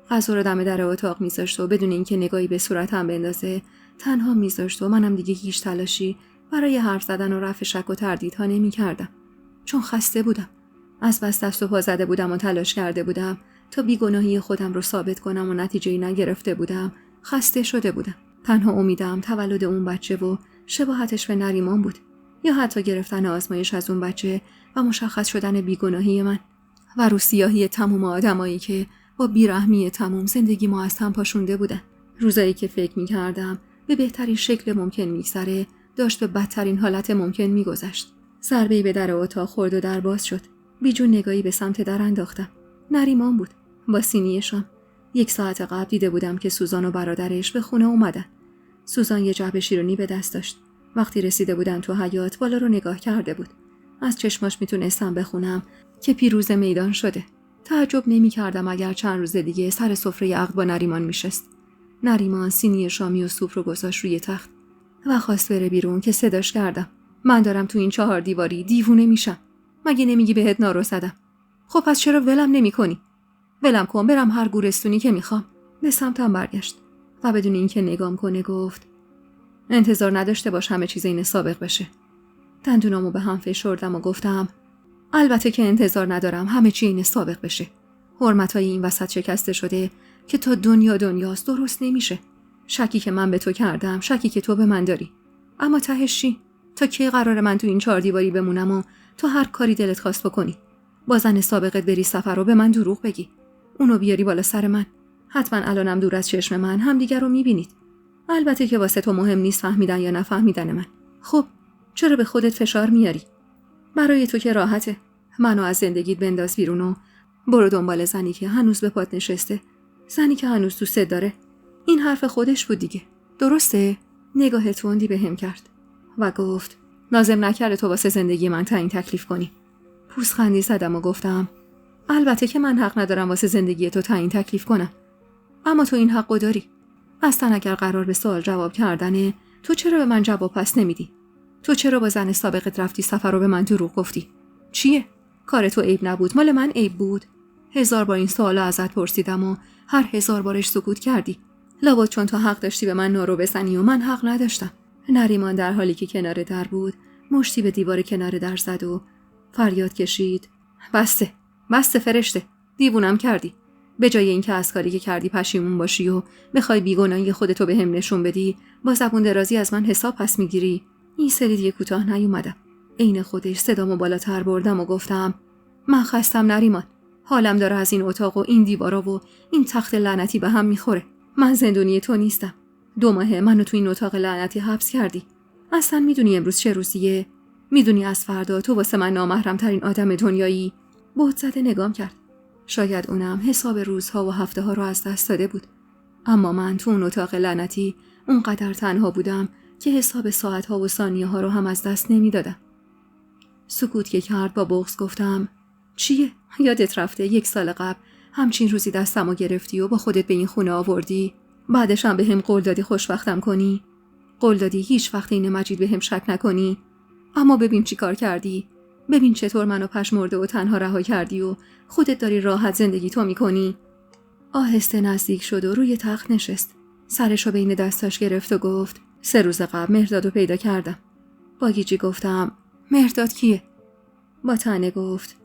غذا رو دم در اتاق میذاشت و بدون اینکه نگاهی به صورتم بندازه تنها میذاشت و منم دیگه هیچ تلاشی برای حرف زدن و رفع شک و تردیدها نمی‌کردم. چون خسته بودم. از بس دست و پا زده بودم و تلاش کرده بودم تا بیگناهی خودم رو ثابت کنم و نتیجه‌ای نگرفته بودم. خسته شده بودم. تنها امیدم تولد اون بچه و شباهتش به نریمان بود. یا حتی گرفتن آزمایش از اون بچه و مشخص شدن بیگناهی من و روسیاهی تمام آدمایی که با بیرحمی تمام زندگی ما از هم پاشونده بودن. روزایی که فکر می‌کردم به بهترین شکل ممکن می‌گذره داشت به بدترین حالت ممکن می‌گذشت. ضربه‌ای به در اتاق خورد و در باز شد. بیجون نگاهی به سمت در انداختم. نریمان بود. با سینی شام. 1 ساعت قبل دیده بودم که سوزان و برادرش به خونه اومدن. سوزان یه جعبه شیرینی به دست داشت. وقتی رسیده بودن تو حیاط بالا رو نگاه کرده بود. از چشماش میتونستم بخونم که پیروز میدان شده. تعجب نمی‌کردم اگر چند روز دیگه سر سفره عقد با نریمان میشست. نریمان سینی شامی و سوپ رو گذاشت روی تخت و خواست بره بیرون که صداش کردم. من دارم تو این 4 دیواری دیوونه میشم. مگه نمیگی بهت نارسدم؟ خب پس چرا ولم نمی‌کنی؟ ولم کن برم هر گورستونی که میخوام. به سمتم برگشت و بدون اینکه نگام کنه گفت انتظار نداشته باش همه چیز این سابق بشه. دندونامو به هم فشردم و گفتم البته که انتظار ندارم همه چی این سابق بشه. حرمتای این وسط شکسته شده که تا دنیاست درست نمیشه. شکی که من به تو کردم، شکی که تو به من داری. اما تهش چی؟ تا کی قراره من تو این 4 دیواری بمونم و تو هر کاری دلت خواست بکنی؟ با زن سابقت بری سفر رو به من دروغ بگی. اونو بیاری بالا سر من. حتما الانم دور از چشم من همدیگر رو میبینید. البته که واسه تو مهم نیست فهمیدن یا نفهمیدن من. خب چرا به خودت فشار میاری؟ برای تو که راحته. منو از زندگیت بنداز بیرون و برو دنبال زنی که هنوز به پات نشسته. زنی که هنوز دوست داره. این حرف خودش بود دیگه. درسته؟ نگاه تندی بهم کرد و گفت لازم نکرده تو واسه زندگی من تعیین تکلیف کنی. پوزخندی زدم و گفتم البته که من حق ندارم واسه زندگی تو تعیین تکلیف کنم. اما تو این حقو داری. اصلا اگر قرار به سوال جواب کردنه تو چرا به من جواب پس نمیدی؟ تو چرا با زن سابقت رفتی سفر رو به من دروغ گفتی؟ چیه؟ کار تو عیب نبود مال من عیب بود؟ 1000 بار این سوالو ازت پرسیدم و هر 1000 بارش سکوت کردی. لابد چون تو حق داشتی به من نارو بزنی و من حق نداشتم. نریمان در حالی که کنار در بود مشتی به دیوار کنار در زد و فریاد کشید بسته فرشته، دیوونم کردی. به جای اینکه از کاری که کردی پشیمون باشی و بخوای بیگناهی خودتو بهم نشون بدی با زبون درازی از من حساب پس میگیری. این سری دیگه کوتاه نیومدم. عین خودش صدامو بالاتر بردم و گفتم من خستم نریمان. حالم داره از این اتاق و این دیوارا و این تخت لعنتی به هم میخوره. من زندونی تو نیستم. 2 ماه منو تو این اتاق لعنتی حبس کردی. اصلا میدونی امروز چه روزیه؟ میدونی از فردا تو واسه من نامحرم ترین آدم دنیایی؟ بهت زده نگام کرد. شاید اونم حساب روزها و هفته ها رو از دست داده بود. اما من تو اون اتاق لعنتی اونقدر تنها بودم که حساب ساعتها و ثانیه ها رو هم از دست نمیدادم. سکوت که کرد با بغض گفتم چیه؟ یادت رفته 1 سال قبل همچین روزی دستمو گرفتی و با خودت به این خونه آوردی؟ بعدش هم بهم قول دادی خوشبختم کنی؟ قول دادی هیچ وقت این مجید بهم شک نکنی؟ اما ببین چی کار کردی. ببین چطور منو پشمرده و تنها رها کردی و خودت داری راحت زندگی تو میکنی. آهسته نزدیک شد و روی تخت نشست. سرشو بین دستاش گرفت و گفت 3 روز قبل مهردادو پیدا کردم. با گیجی گفتم مهرداد کیه؟ با طعنه گفت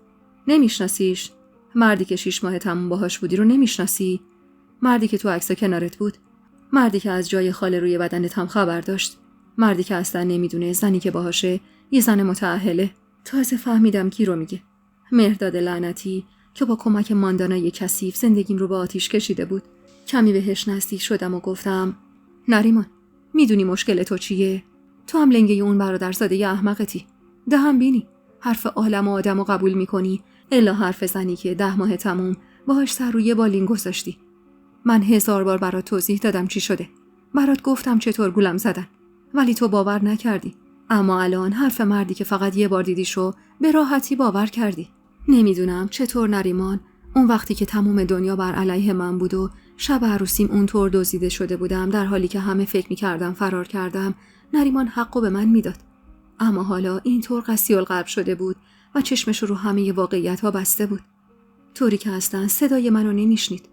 نمیشناسیش؟ مردی که 6 ماه تموم باهاش بودی رو نمیشناسی؟ مردی که تو عکس کنارت بود؟ مردی که از جای خال روی بدنت هم خبر داشت؟ مردی که اصلا نمیدونه زنی که باهاشه یه زن متأهله؟ تازه فهمیدم کی رو میگه. مهرداد لعنتی که با کمک ماندانای کثیف زندگیم رو به آتیش کشیده بود. کمی بهش نزدیک شدم و گفتم نریمان میدونی مشکل تو چیه؟ تو هم لنگه اون برادرزاده ی احمقتی. دهم بینی حرف عالم و آدم رو قبول میکنی الا حرف زنی که 10 ماه تموم باهاش سر روی بالین گذاشتی. من 1000 بار برات توضیح دادم چی شده. برات گفتم چطور گولم زدن ولی تو باور نکردی. اما الان حرف مردی که فقط 1 بار دیدیشو به راحتی باور کردی. نمیدونم چطور نریمان اون وقتی که تمام دنیا بر علیه من بود و شب عروسیم اونطور دزدیده شده بودم در حالی که همه فکر میکردم فرار کردم نریمان حقو به من میداد. اما حالا اینطور قسی القلب شده بود و چشمش رو همه واقعیت ها بسته بود. طوری که اصلا صدای منو نمیشنید.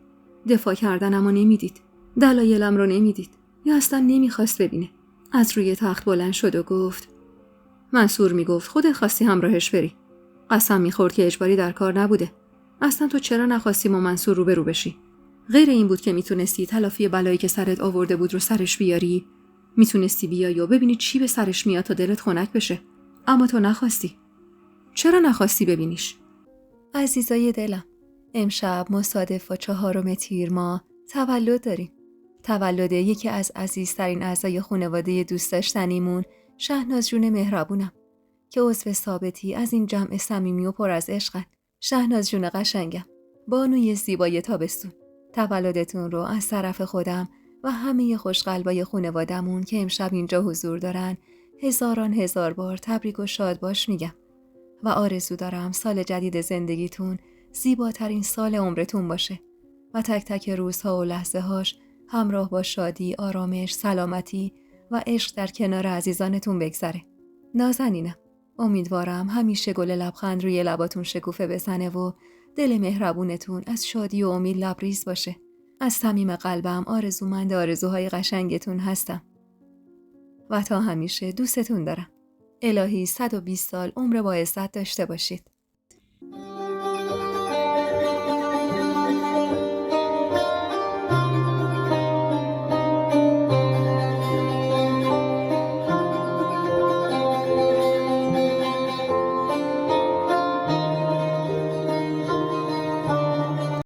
دفاع کردنمو نمیدید. دلایلم رو نمیدید. یا اصلا نمیخواست ببینه. از روی تخت بلند شد و گفت منصور میگفت خودت خواستی همراهش بری. قسم میخورد که اجباری در کار نبوده. اصلا تو چرا نخواستی با منصور روبرو بشی؟ غیر این بود که میتونستی تلافی بلایی که سرت آورده بود رو سرش بیاری؟ میتونستی بیای و ببینی چی به سرش میاد تا دلت خنک بشه. اما تو نخواستی. چرا نخواستی ببینیش؟ عزیزای دلم، امشب مصادف با 4 تیر ماه تولد داریم. تولد یکی از عزیزترین اعضای خانواده دوست داشتنیمون، شهناز جون مهربونم که عضو ثابتی از این جمع صمیمی و پر از عشقن. شهناز جون قشنگم، بانوی زیبای تابستون، تولدتون رو از طرف خودم و همه خوشقلبای خانوادمون که امشب اینجا حضور دارن هزاران هزار بار تبریک و شاد باش میگم و آرزو دارم سال جدید زندگیتون زیباترین سال عمرتون باشه و تک تک روزها و لحظه هاش همراه با شادی، آرامش، سلامتی و عشق در کنار عزیزانتون بگذره. نازنینم. امیدوارم همیشه گل لبخند روی لباتون شکوفه بزنه و دل مهربونتون از شادی و امید لبریز باشه. از صمیم قلبم آرزومند آرزوهای قشنگتون هستم. و تا همیشه دوستتون دارم. الهی 120 سال عمر با عزت داشته باشید.